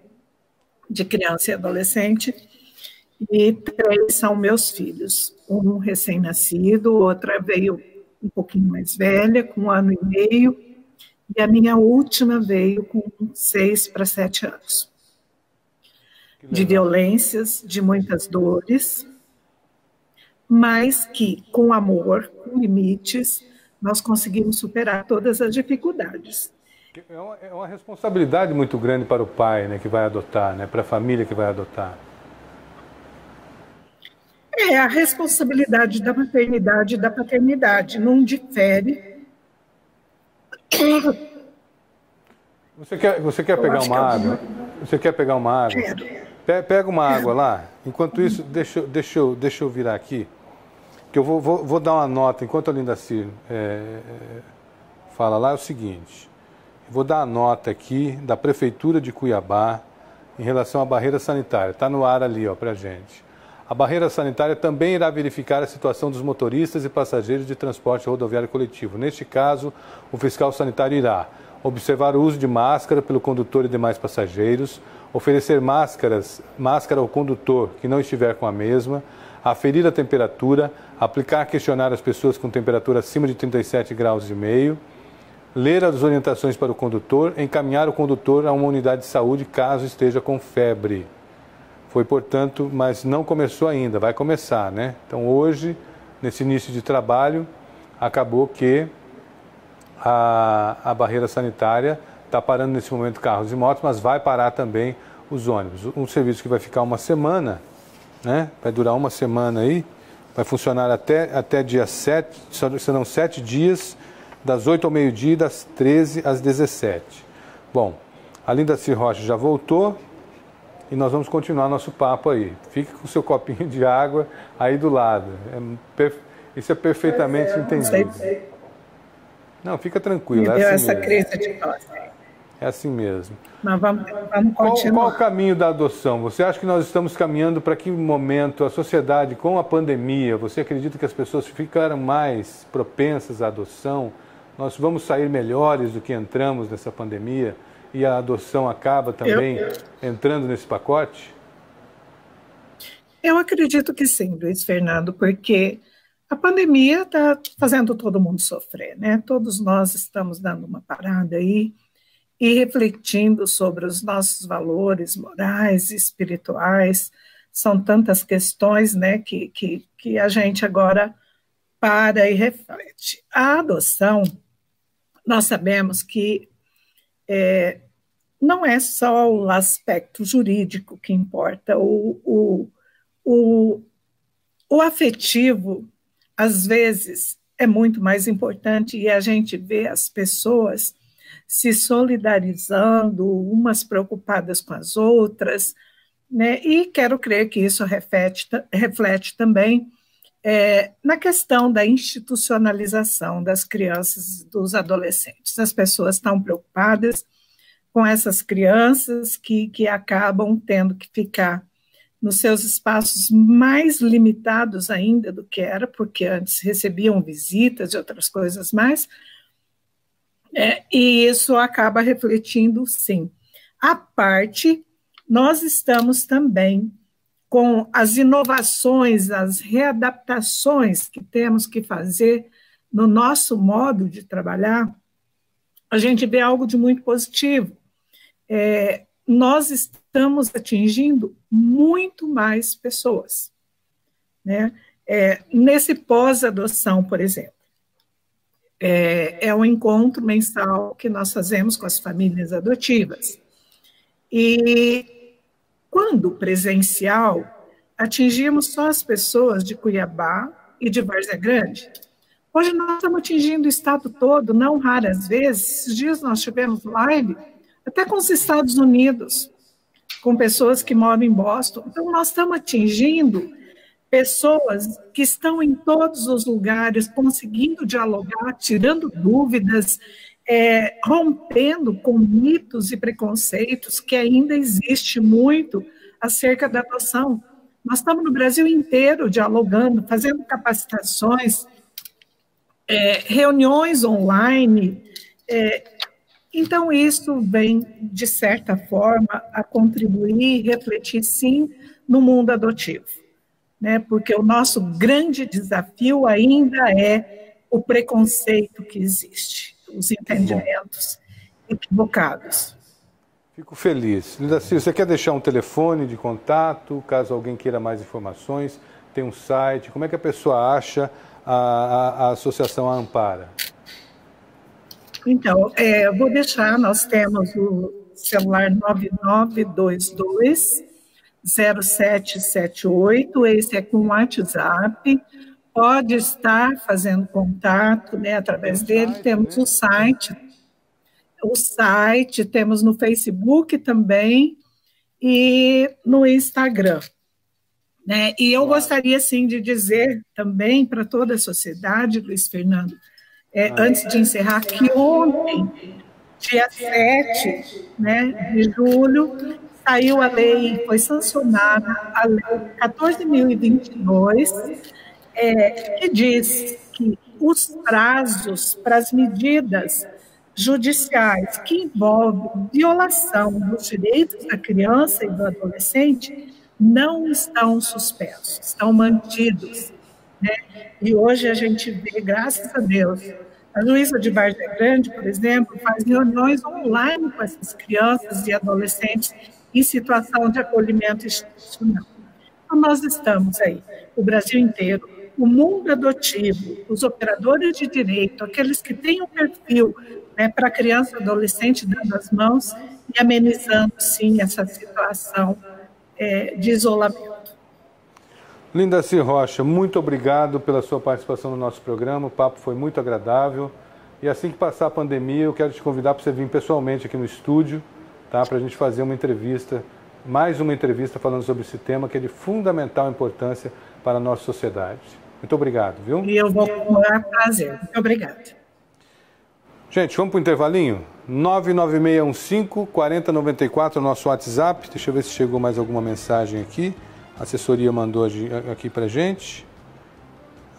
de criança e adolescente. E 3 são meus filhos. Um recém-nascido, outra veio um pouquinho mais velha, com 1 ano e meio, e a minha última veio com 6 para 7 anos. De violências, de muitas dores, mas que, com amor, com limites, nós conseguimos superar todas as dificuldades. É uma responsabilidade muito grande para o pai, né, que vai adotar, né, para a família que vai adotar. É a responsabilidade da maternidade e da paternidade, não difere. Você quer pegar uma água? Você quer pegar uma água? Pega uma água lá. Enquanto isso, deixa eu virar aqui, que eu vou dar uma nota, enquanto a Linda Cir fala lá, é o seguinte. Eu vou dar a nota aqui da Prefeitura de Cuiabá em relação à barreira sanitária. Está no ar ali, ó, para a gente. A barreira sanitária também irá verificar a situação dos motoristas e passageiros de transporte rodoviário coletivo. Neste caso, o fiscal sanitário irá observar o uso de máscara pelo condutor e demais passageiros, oferecer máscara ao condutor que não estiver com a mesma, aferir a temperatura, aplicar questionário às pessoas com temperatura acima de 37,5 graus, ler as orientações para o condutor, encaminhar o condutor a uma unidade de saúde caso esteja com febre. Foi, portanto, mas não começou ainda, vai começar, né? Então, hoje, nesse início de trabalho, acabou que a barreira sanitária está parando nesse momento carros e motos, mas vai parar também os ônibus. Um serviço que vai ficar uma semana, né? Vai durar uma semana aí, vai funcionar até dia 7, serão 7 dias, das 8 ao meio-dia e das 13 às 17. Bom, a Linda Cir Rocha já voltou e nós vamos continuar nosso papo aí. Fique com o seu copinho de água aí do lado. Isso é perfeitamente entendido. Não, fica tranquilo. Me deu essa crise de tosse. É assim mesmo. Mas vamos continuar. Qual o caminho da adoção? Você acha que nós estamos caminhando para que momento a sociedade, com a pandemia, você acredita que as pessoas ficaram mais propensas à adoção? Nós vamos sair melhores do que entramos nessa pandemia e a adoção acaba também entrando nesse pacote? Eu acredito que sim, Luiz Fernando, porque a pandemia está fazendo todo mundo sofrer, né? Todos nós estamos dando uma parada aí e refletindo sobre os nossos valores morais e espirituais. São tantas questões, né, que a gente agora para e reflete. A adoção, nós sabemos que não é só o aspecto jurídico que importa, o afetivo, às vezes, é muito mais importante, e a gente vê as pessoas se solidarizando, umas preocupadas com as outras, né? E quero crer que isso reflete também na questão da institucionalização das crianças e dos adolescentes. As pessoas estão preocupadas com essas crianças que acabam tendo que ficar nos seus espaços mais limitados ainda do que era, porque antes recebiam visitas e outras coisas mais, e isso acaba refletindo, sim. À parte, nós estamos também com as inovações, as readaptações que temos que fazer no nosso modo de trabalhar, a gente vê algo de muito positivo. Nós estamos atingindo muito mais pessoas, né? Nesse pós-adoção, por exemplo, é um encontro mensal que nós fazemos com as famílias adotivas. E quando presencial, atingimos só as pessoas de Cuiabá e de Várzea Grande. Hoje nós estamos atingindo o estado todo, não raras vezes. Esses dias nós tivemos live até com os Estados Unidos, com pessoas que moram em Boston. Então, nós estamos atingindo pessoas que estão em todos os lugares, conseguindo dialogar, tirando dúvidas, rompendo com mitos e preconceitos que ainda existe muito acerca da adoção. Nós estamos no Brasil inteiro dialogando, fazendo capacitações, reuniões online. Então, isso vem, de certa forma, a contribuir e refletir, sim, no mundo adotivo, né? Porque o nosso grande desafio ainda é o preconceito que existe, os entendimentos equivocados. Fico feliz. Linda Silva, você quer deixar um telefone de contato, caso alguém queira mais informações? Tem um site, como é que a pessoa acha a Associação Ampara? Então, eu vou deixar, nós temos o celular 9922-0778, esse é com WhatsApp, pode estar fazendo contato, né, através dele, temos o site, temos no Facebook também e no Instagram. Né? E eu gostaria, sim, de dizer também para toda a sociedade, Luiz Fernando, antes de encerrar, que ontem, dia 7, né, de julho, saiu a lei, foi sancionada a lei 14.022, que diz que os prazos para as medidas judiciais que envolvem violação dos direitos da criança e do adolescente não estão suspensos, estão mantidos. Né? E hoje a gente vê, graças a Deus, a Luísa de Várzea Grande, por exemplo, faz reuniões online com essas crianças e adolescentes em situação de acolhimento institucional. Então, nós estamos aí, o Brasil inteiro, o mundo adotivo, os operadores de direito, aqueles que têm um perfil, né, para criança e adolescente, dando as mãos e amenizando, sim, essa situação de isolamento. Lindaci Rocha, muito obrigado pela sua participação no nosso programa, o papo foi muito agradável. E assim que passar a pandemia, eu quero te convidar para você vir pessoalmente aqui no estúdio, tá, para a gente fazer uma entrevista, mais uma entrevista falando sobre esse tema que é de fundamental importância para a nossa sociedade. Muito obrigado, viu? E eu vou com o prazer. Muito obrigada. Gente, vamos para o intervalinho? 99615-4094, nosso WhatsApp. Deixa eu ver se chegou mais alguma mensagem aqui. A assessoria mandou aqui para a gente.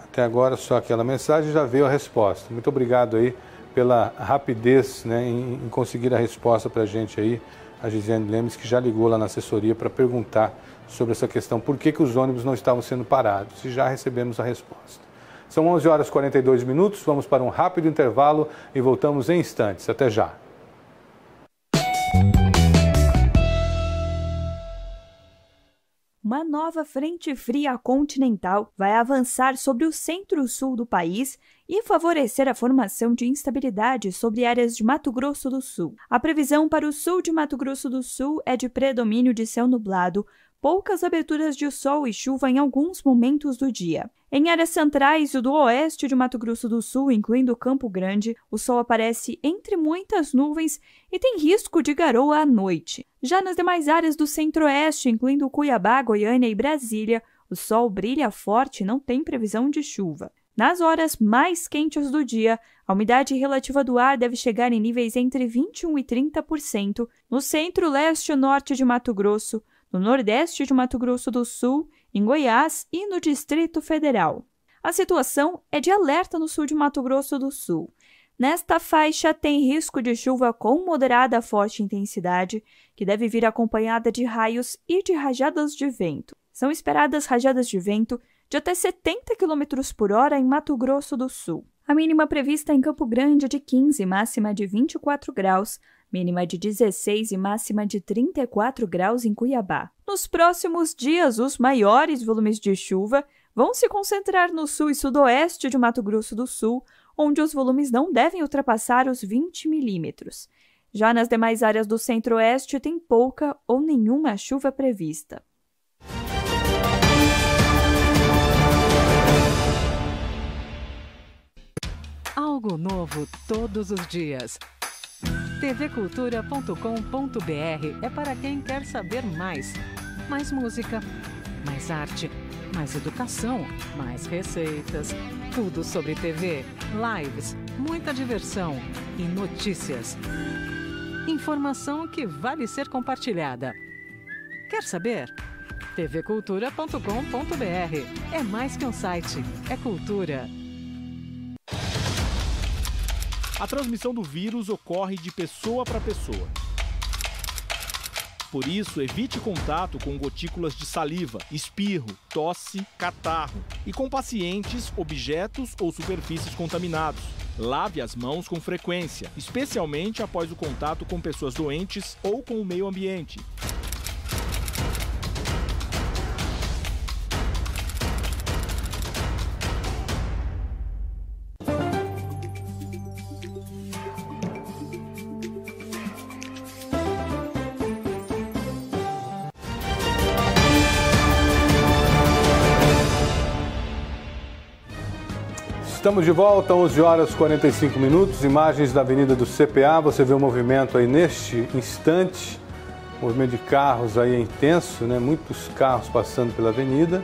Até agora só aquela mensagem, já veio a resposta. Muito obrigado aí pela rapidez, né, em conseguir a resposta para a gente aí. A Gisele Lemes, que já ligou lá na assessoria para perguntar sobre essa questão, por que os ônibus não estavam sendo parados, e já recebemos a resposta. São 11h42, vamos para um rápido intervalo e voltamos em instantes. Até já. Uma nova frente fria continental vai avançar sobre o centro-sul do país e favorecer a formação de instabilidade sobre áreas de Mato Grosso do Sul. A previsão para o sul de Mato Grosso do Sul é de predomínio de céu nublado, poucas aberturas de sol e chuva em alguns momentos do dia. Em áreas centrais e do oeste de Mato Grosso do Sul, incluindo Campo Grande, o sol aparece entre muitas nuvens e tem risco de garoa à noite. Já nas demais áreas do centro-oeste, incluindo Cuiabá, Goiânia e Brasília, o sol brilha forte e não tem previsão de chuva. Nas horas mais quentes do dia, a umidade relativa do ar deve chegar em níveis entre 21% e 30% no centro-leste e norte de Mato Grosso, no nordeste de Mato Grosso do Sul, em Goiás e no Distrito Federal. A situação é de alerta no sul de Mato Grosso do Sul. Nesta faixa tem risco de chuva com moderada a forte intensidade, que deve vir acompanhada de raios e de rajadas de vento. São esperadas rajadas de vento de até 70 km por hora em Mato Grosso do Sul. A mínima prevista em Campo Grande é de 15, máxima de 24 graus, mínima de 16 e máxima de 34 graus em Cuiabá. Nos próximos dias, os maiores volumes de chuva vão se concentrar no sul e sudoeste de Mato Grosso do Sul, onde os volumes não devem ultrapassar os 20 milímetros. Já nas demais áreas do centro-oeste, tem pouca ou nenhuma chuva prevista. Algo novo todos os dias. tvcultura.com.br é para quem quer saber mais. Mais música, mais arte, mais educação, mais receitas. Tudo sobre TV, lives, muita diversão e notícias. Informação que vale ser compartilhada. Quer saber? tvcultura.com.br é mais que um site, é cultura. A transmissão do vírus ocorre de pessoa para pessoa. Por isso, evite contato com gotículas de saliva, espirro, tosse, catarro e com pacientes, objetos ou superfícies contaminados. Lave as mãos com frequência, especialmente após o contato com pessoas doentes ou com o meio ambiente. Estamos de volta, 11 horas e 45 minutos, imagens da Avenida do CPA, você vê o movimento aí neste instante, o movimento de carros aí é intenso, né? Muitos carros passando pela avenida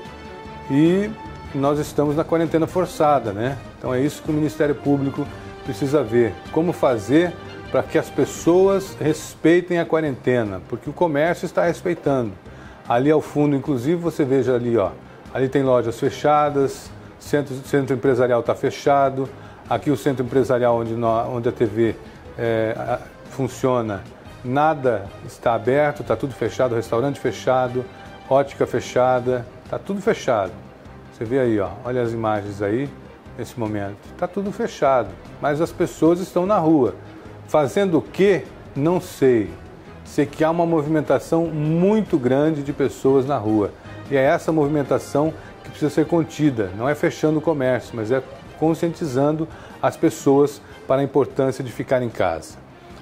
e nós estamos na quarentena forçada, né? Então é isso que o Ministério Público precisa ver, como fazer para que as pessoas respeitem a quarentena, porque o comércio está respeitando. Ali ao fundo, inclusive, você veja ali, ó, ali tem lojas fechadas, centro empresarial está fechado, aqui o centro empresarial onde a TV funciona, nada está aberto, está tudo fechado, restaurante fechado, ótica fechada, está tudo fechado. Você vê aí, ó, olha as imagens aí, nesse momento, está tudo fechado, mas as pessoas estão na rua. Fazendo o quê? Não sei. Sei que há uma movimentação muito grande de pessoas na rua, e é essa movimentação que precisa ser contida, não é fechando o comércio, mas é conscientizando as pessoas para a importância de ficar em casa.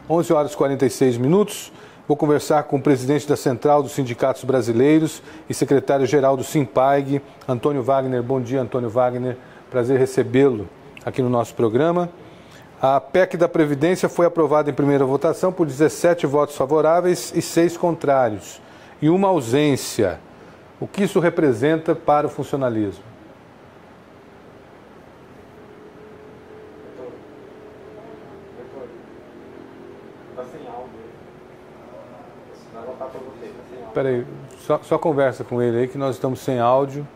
11 horas e 46 minutos, vou conversar com o presidente da Central dos Sindicatos Brasileiros e secretário-geral do Sinpaig, Antônio Wagner. Bom dia, Antônio Wagner, prazer recebê-lo aqui no nosso programa. A PEC da Previdência foi aprovada em primeira votação por 17 votos favoráveis e 6 contrários, e uma ausência. O que isso representa para o funcionalismo? Espera aí, só conversa com ele aí que nós estamos sem áudio.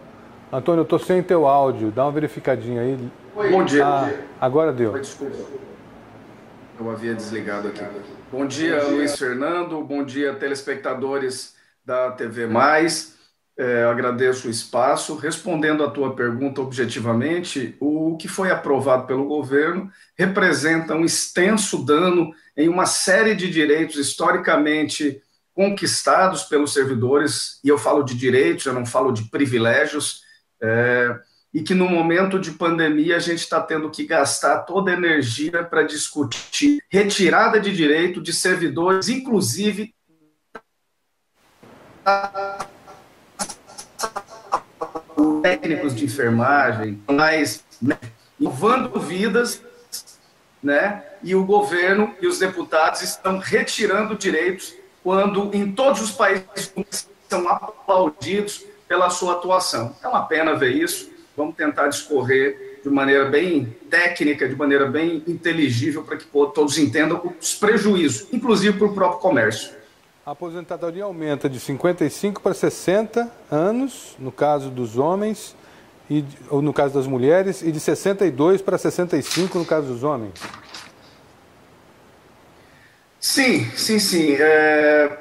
Antônio, eu estou sem teu áudio, dá uma verificadinha aí. Bom dia. Agora deu. Desculpa, eu havia desligado aqui. Bom dia, Luiz Fernando, bom dia, telespectadores da TV Mais. Agradeço o espaço. Respondendo à tua pergunta objetivamente, o que foi aprovado pelo governo representa um extenso dano em uma série de direitos historicamente conquistados pelos servidores, e eu falo de direitos, eu não falo de privilégios, e que no momento de pandemia a gente está tendo que gastar toda a energia para discutir retirada de direito de servidores, inclusive técnicos de enfermagem, mas salvando vidas, né? E o governo e os deputados estão retirando direitos quando em todos os países são aplaudidos pela sua atuação. É uma pena ver isso. Vamos tentar discorrer de maneira bem técnica, de maneira bem inteligível, para que todos entendam os prejuízos, inclusive para o próprio comércio. A aposentadoria aumenta de 55 para 60 anos, no caso dos homens, ou no caso das mulheres, e de 62 para 65 no caso dos homens. Sim.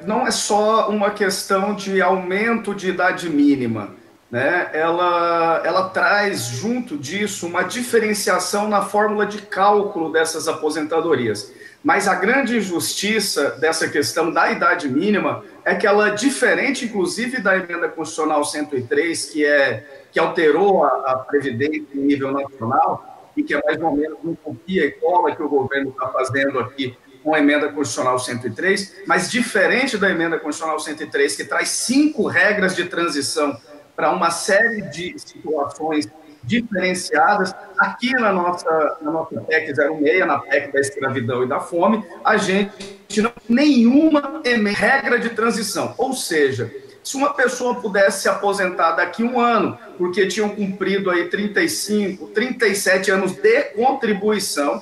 Não é só uma questão de aumento de idade mínima, né? Ela traz junto disso uma diferenciação na fórmula de cálculo dessas aposentadorias. Mas a grande injustiça dessa questão da idade mínima é que ela, diferente inclusive da emenda constitucional 103, que alterou a Previdência em nível nacional, e que é mais ou menos uma copia e cola que o governo está fazendo aqui com a emenda constitucional 103, mas diferente da emenda constitucional 103, que traz 5 regras de transição para uma série de situações diferenciadas, aqui na nossa PEC 06, na PEC da escravidão e da fome, a gente não tem nenhuma regra de transição. Ou seja, se uma pessoa pudesse se aposentar daqui a um ano, porque tinham cumprido aí 35, 37 anos de contribuição,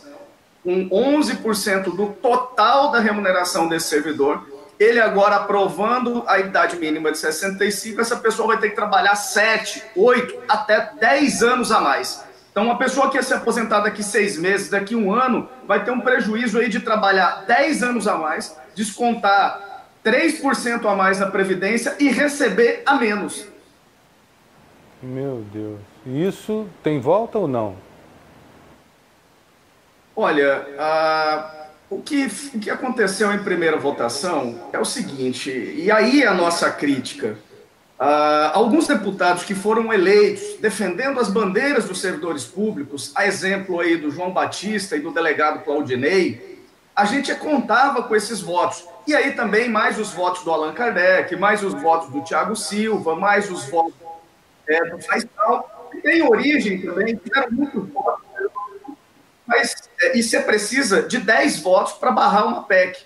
com 11% do total da remuneração desse servidor, ele agora aprovando a idade mínima de 65, essa pessoa vai ter que trabalhar 7, 8, até 10 anos a mais. Então, uma pessoa que ia se aposentar daqui 6 meses, daqui a um ano, vai ter um prejuízo aí de trabalhar 10 anos a mais, descontar 3% a mais na Previdência e receber a menos. Meu Deus. Isso tem volta ou não? Olha, o que aconteceu em primeira votação é o seguinte, e aí a nossa crítica. Alguns deputados que foram eleitos defendendo as bandeiras dos servidores públicos, a exemplo aí do João Batista e do delegado Claudinei, a gente contava com esses votos. E aí também mais os votos do Allan Kardec, mais os votos do Thiago Silva, mais os votos do Faisal, que tem origem também, tiveram muitos votos. Mas e você precisa de 10 votos para barrar uma PEC,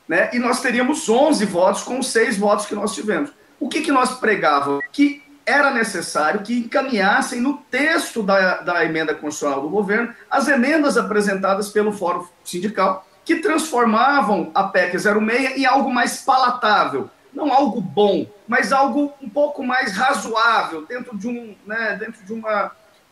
né? E nós teríamos 11 votos com os 6 votos que nós tivemos. O que nós pregávamos? Que era necessário que encaminhassem no texto da emenda constitucional do governo as emendas apresentadas pelo Fórum Sindical, que transformavam a PEC 06 em algo mais palatável, não algo bom, mas algo um pouco mais razoável, dentro de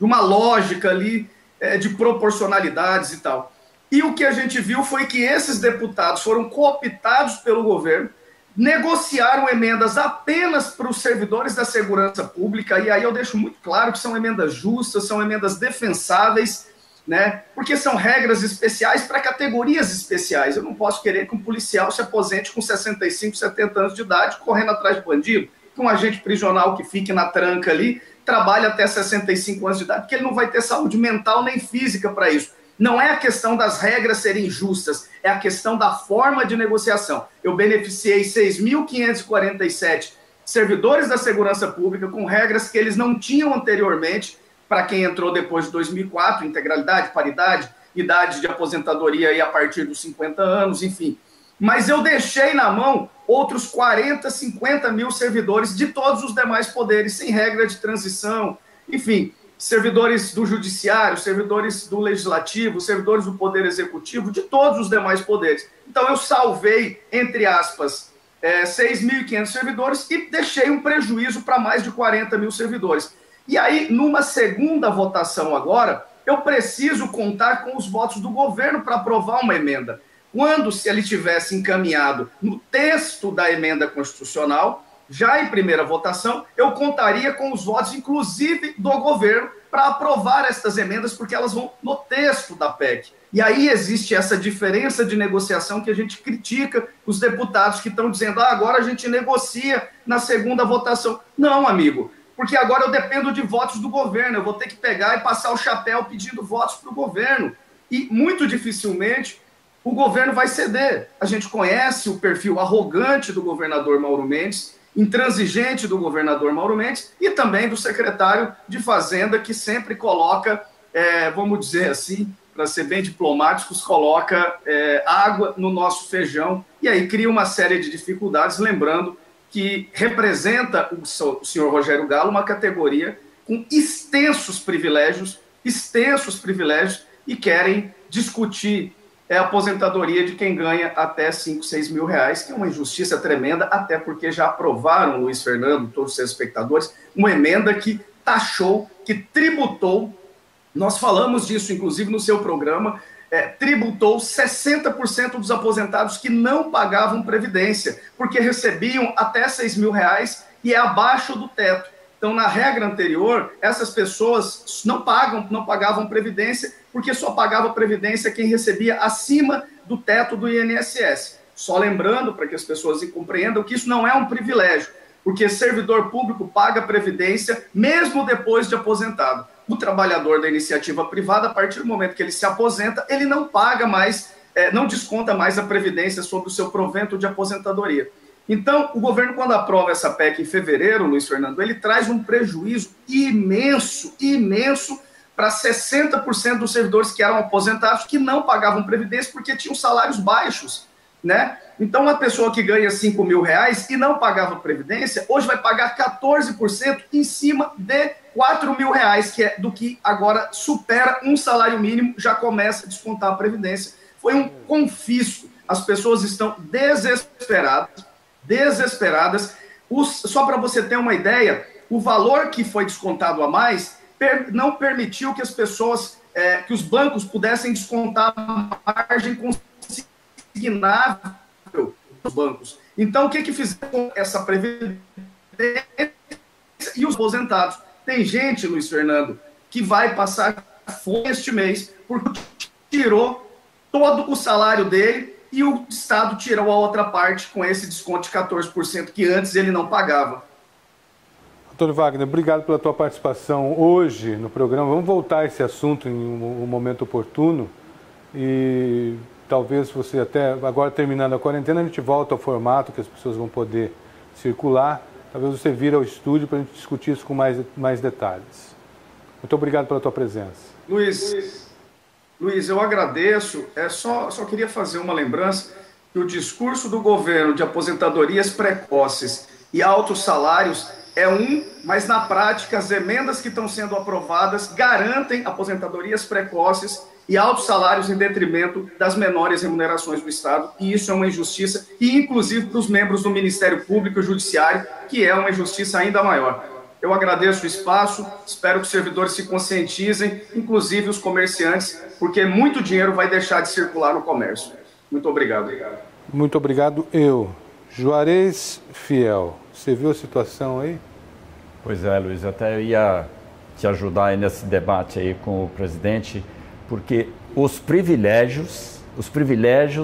uma lógica ali de proporcionalidades e tal. E o que a gente viu foi que esses deputados foram cooptados pelo governo, negociaram emendas apenas para os servidores da segurança pública, e aí eu deixo muito claro que são emendas justas, são emendas defensáveis, né? Porque são regras especiais para categorias especiais. Eu não posso querer que um policial se aposente com 65, 70 anos de idade, correndo atrás de bandido, que um agente prisional que fique na tranca ali, trabalha até 65 anos de idade, porque ele não vai ter saúde mental nem física para isso. Não é a questão das regras serem justas, é a questão da forma de negociação. Eu beneficiei 6.547 servidores da segurança pública com regras que eles não tinham anteriormente, para quem entrou depois de 2004, integralidade, paridade, idade de aposentadoria aí a partir dos 50 anos, enfim. Mas eu deixei na mão outros 40, 50 mil servidores de todos os demais poderes, sem regra de transição, enfim, servidores do judiciário, servidores do legislativo, servidores do poder executivo, de todos os demais poderes. Então eu salvei, entre aspas, 6.500 servidores e deixei um prejuízo para mais de 40 mil servidores. E aí, numa segunda votação agora, eu preciso contar com os votos do governo para aprovar uma emenda. Quando, se ele tivesse encaminhado no texto da emenda constitucional, já em primeira votação, eu contaria com os votos, inclusive, do governo, para aprovar estas emendas, porque elas vão no texto da PEC. E aí existe essa diferença de negociação que a gente critica os deputados que estão dizendo, agora a gente negocia na segunda votação. Não, amigo, porque agora eu dependo de votos do governo, eu vou ter que pegar e passar o chapéu pedindo votos para o governo. E, muito dificilmente, o governo vai ceder. A gente conhece o perfil arrogante do governador Mauro Mendes, intransigente do governador Mauro Mendes e também do secretário de Fazenda, que sempre coloca, vamos dizer assim, para ser bem diplomáticos, coloca água no nosso feijão e aí cria uma série de dificuldades, lembrando que representa o senhor Rogério Gallo uma categoria com extensos privilégios e querem discutir a aposentadoria de quem ganha até 5, 6 mil reais, que é uma injustiça tremenda, até porque já aprovaram, Luiz Fernando, todos os seus espectadores, uma emenda que taxou, que tributou, nós falamos disso inclusive no seu programa, tributou 60% dos aposentados que não pagavam previdência, porque recebiam até 6 mil reais e é abaixo do teto. Então, na regra anterior, essas pessoas não pagavam previdência, porque só pagava previdência quem recebia acima do teto do INSS. Só lembrando, para que as pessoas compreendam, que isso não é um privilégio, porque servidor público paga previdência mesmo depois de aposentado. O trabalhador da iniciativa privada, a partir do momento que ele se aposenta, ele não paga mais, não desconta mais a previdência sobre o seu provento de aposentadoria. Então, o governo, quando aprova essa PEC em fevereiro, Luiz Fernando, ele traz um prejuízo imenso para 60% dos servidores que eram aposentados, que não pagavam previdência porque tinham salários baixos, né? Então, uma pessoa que ganha 5 mil reais e não pagava previdência, hoje vai pagar 14% em cima de 4 mil reais, que é do que agora supera um salário mínimo, já começa a descontar a previdência. Foi um confisco. As pessoas estão desesperadas. Só para você ter uma ideia, o valor que foi descontado a mais não permitiu que as pessoas, que os bancos pudessem descontar a margem consignável bancos. Então, o que fizeram essa previdência e os aposentados? Tem gente, Luiz Fernando, que vai passar fome este mês porque tirou todo o salário dele e o Estado tirou a outra parte com esse desconto de 14% que antes ele não pagava. Antônio Wagner, obrigado pela tua participação hoje no programa. Vamos voltar a esse assunto em um momento oportuno e talvez você até, agora terminando a quarentena, a gente volta ao formato que as pessoas vão poder circular. Talvez você vire ao estúdio para a gente discutir isso com mais detalhes. Muito obrigado pela tua presença. Luiz, eu agradeço. Só queria fazer uma lembrança que o discurso do governo de aposentadorias precoces e altos salários mas na prática as emendas que estão sendo aprovadas garantem aposentadorias precoces e altos salários em detrimento das menores remunerações do Estado, e isso é uma injustiça, e inclusive para os membros do Ministério Público e Judiciário, que é uma injustiça ainda maior. Eu agradeço o espaço, espero que os servidores se conscientizem, inclusive os comerciantes, porque muito dinheiro vai deixar de circular no comércio. Muito obrigado. Muito obrigado, eu. Juarez Fiel, você viu a situação aí? Pois é, Luiz, eu até ia te ajudar aí nesse debate aí com o presidente, porque os privilégios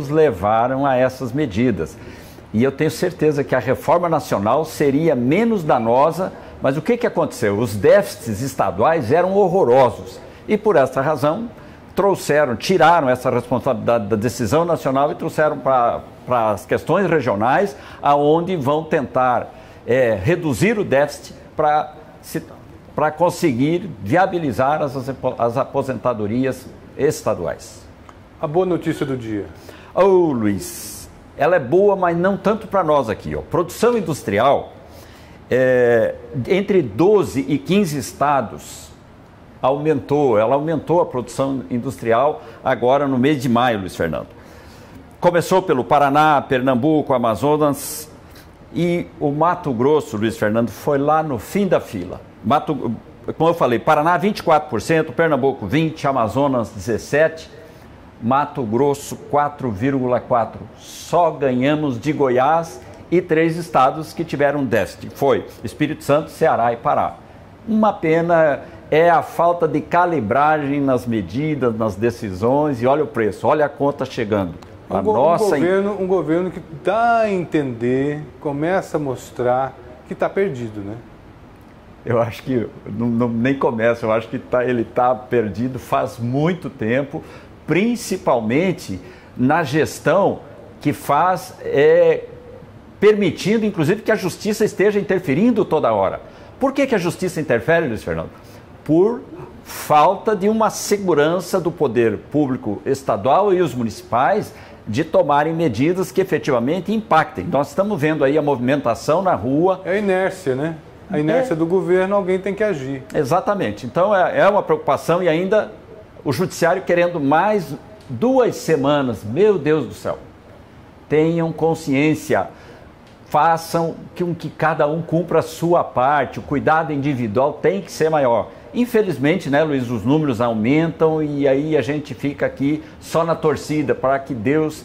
levaram a essas medidas. E eu tenho certeza que a reforma nacional seria menos danosa, mas o que aconteceu? Os déficits estaduais eram horrorosos e por essa razão tiraram essa responsabilidade da decisão nacional e trouxeram para as questões regionais, aonde vão tentar reduzir o déficit para conseguir viabilizar as aposentadorias estaduais. A boa notícia do dia. Luiz, ela é boa, mas não tanto para nós aqui. Produção industrial, entre 12 e 15 estados, ela aumentou a produção industrial agora no mês de maio, Luiz Fernando. Começou pelo Paraná, Pernambuco, Amazonas e o Mato Grosso, Luiz Fernando, foi lá no fim da fila. Como eu falei, Paraná 24%, Pernambuco 20%, Amazonas 17%, Mato Grosso 4,4%. Só ganhamos de Goiás e 3 estados que tiveram déficit. Foi Espírito Santo, Ceará e Pará. Uma pena é a falta de calibragem nas medidas, nas decisões e olha o preço, olha a conta chegando. Um governo que dá a entender, começa a mostrar que está perdido, né? Eu acho que nem começa, eu acho que ele está perdido faz muito tempo, principalmente na gestão que faz, permitindo inclusive que a justiça esteja interferindo toda hora. Por que a justiça interfere, Luiz Fernando? Por falta de uma segurança do poder público estadual e os municipais de tomarem medidas que efetivamente impactem. Nós estamos vendo aí a movimentação na rua. É a inércia, né? A inércia do governo, alguém tem que agir. Exatamente. Então é uma preocupação e ainda o judiciário querendo mais 2 semanas. Meu Deus do céu. Tenham consciência. Façam que cada um cumpra a sua parte. O cuidado individual tem que ser maior. Infelizmente, né, Luiz, os números aumentam e aí a gente fica aqui só na torcida para que Deus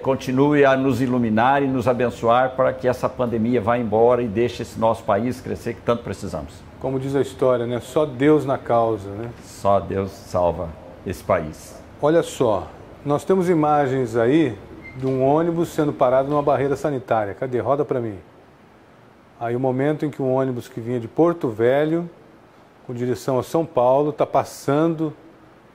continue a nos iluminar e nos abençoar para que essa pandemia vá embora e deixe esse nosso país crescer que tanto precisamos. Como diz a história, né? Só Deus na causa, né? Só Deus salva esse país. Olha só, nós temos imagens aí de um ônibus sendo parado numa barreira sanitária. Cadê? Roda para mim. Aí o momento em que um ônibus que vinha de Porto Velho, com direção a São Paulo, está passando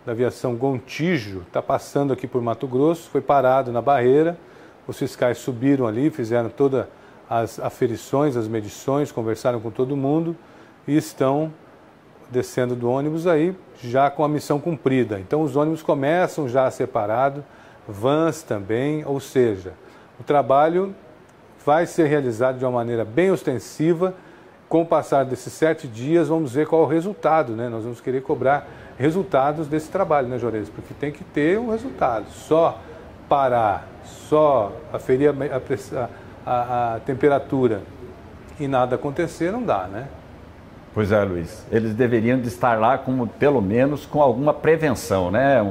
da aviação Gontijo, está passando aqui por Mato Grosso, foi parado na barreira, os fiscais subiram ali, fizeram todas as aferições, as medições, conversaram com todo mundo e estão descendo do ônibus aí, já com a missão cumprida. Então os ônibus começam já a ser parados, vans também, ou seja, o trabalho vai ser realizado de uma maneira bem ostensiva. Com o passar desses 7 dias, vamos ver qual é o resultado, né? Nós vamos querer cobrar resultados desse trabalho, né, Juarez? Porque tem que ter um resultado. Só parar, só aferir a temperatura e nada acontecer, não dá, né? Pois é, Luiz. Eles deveriam de estar lá, pelo menos, com alguma prevenção, né?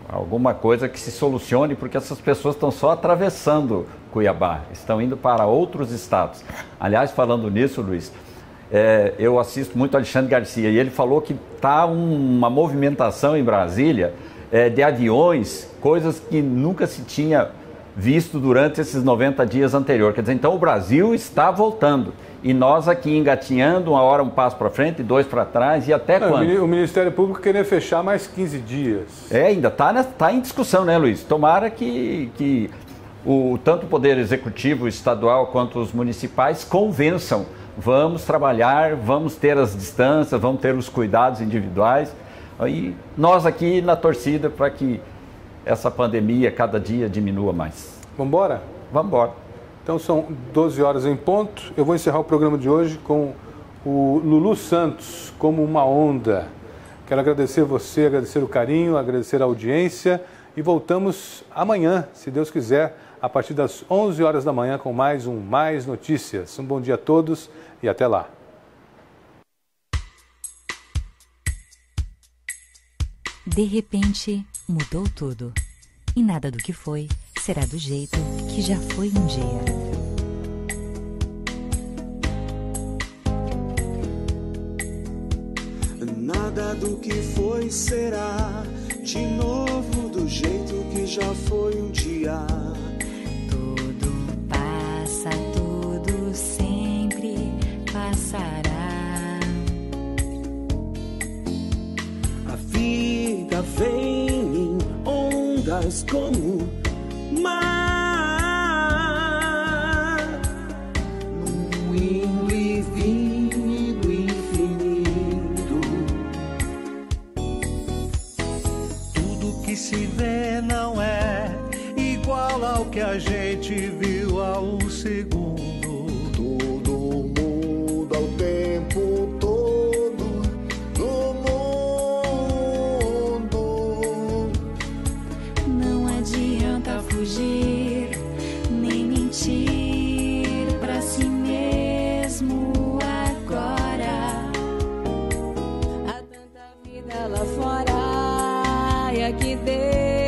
alguma coisa que se solucione, porque essas pessoas estão só atravessando Cuiabá, estão indo para outros estados. Aliás, falando nisso, Luiz, eu assisto muito Alexandre Garcia e ele falou que está uma movimentação em Brasília de aviões, coisas que nunca se tinha visto durante esses 90 dias anteriores. Quer dizer, então o Brasil está voltando. E nós aqui engatinhando, uma hora um passo para frente, 2 para trás, e até quando? O Ministério Público queria fechar mais 15 dias. Ainda está em discussão, né, Luiz? Tomara que tanto o Poder Executivo estadual quanto os municipais convençam. Vamos trabalhar, vamos ter as distâncias, vamos ter os cuidados individuais. E nós aqui na torcida para que essa pandemia cada dia diminua mais. Vamos embora? Vamos embora. Então são 12 horas em ponto. Eu vou encerrar o programa de hoje com o Lulu Santos, Como uma Onda. Quero agradecer você, agradecer o carinho, agradecer a audiência e voltamos amanhã, se Deus quiser, a partir das 11 horas da manhã com mais um Mais Notícias. Um bom dia a todos e até lá. De repente, mudou tudo. E nada do que foi será do jeito que já foi um dia. Nada do que foi será de novo do jeito que já foi um dia. Tudo passa, tudo sempre passará. A vida vem em ondas como mar, num indo e vindo infinito. Tudo que se vê não é igual ao que a gente viu há um segundo. Tudo muda o tempo todo no mundo. Não adianta fugir, nem mentir pra si mesmo agora. Há tanta vida lá fora e aqui dentro.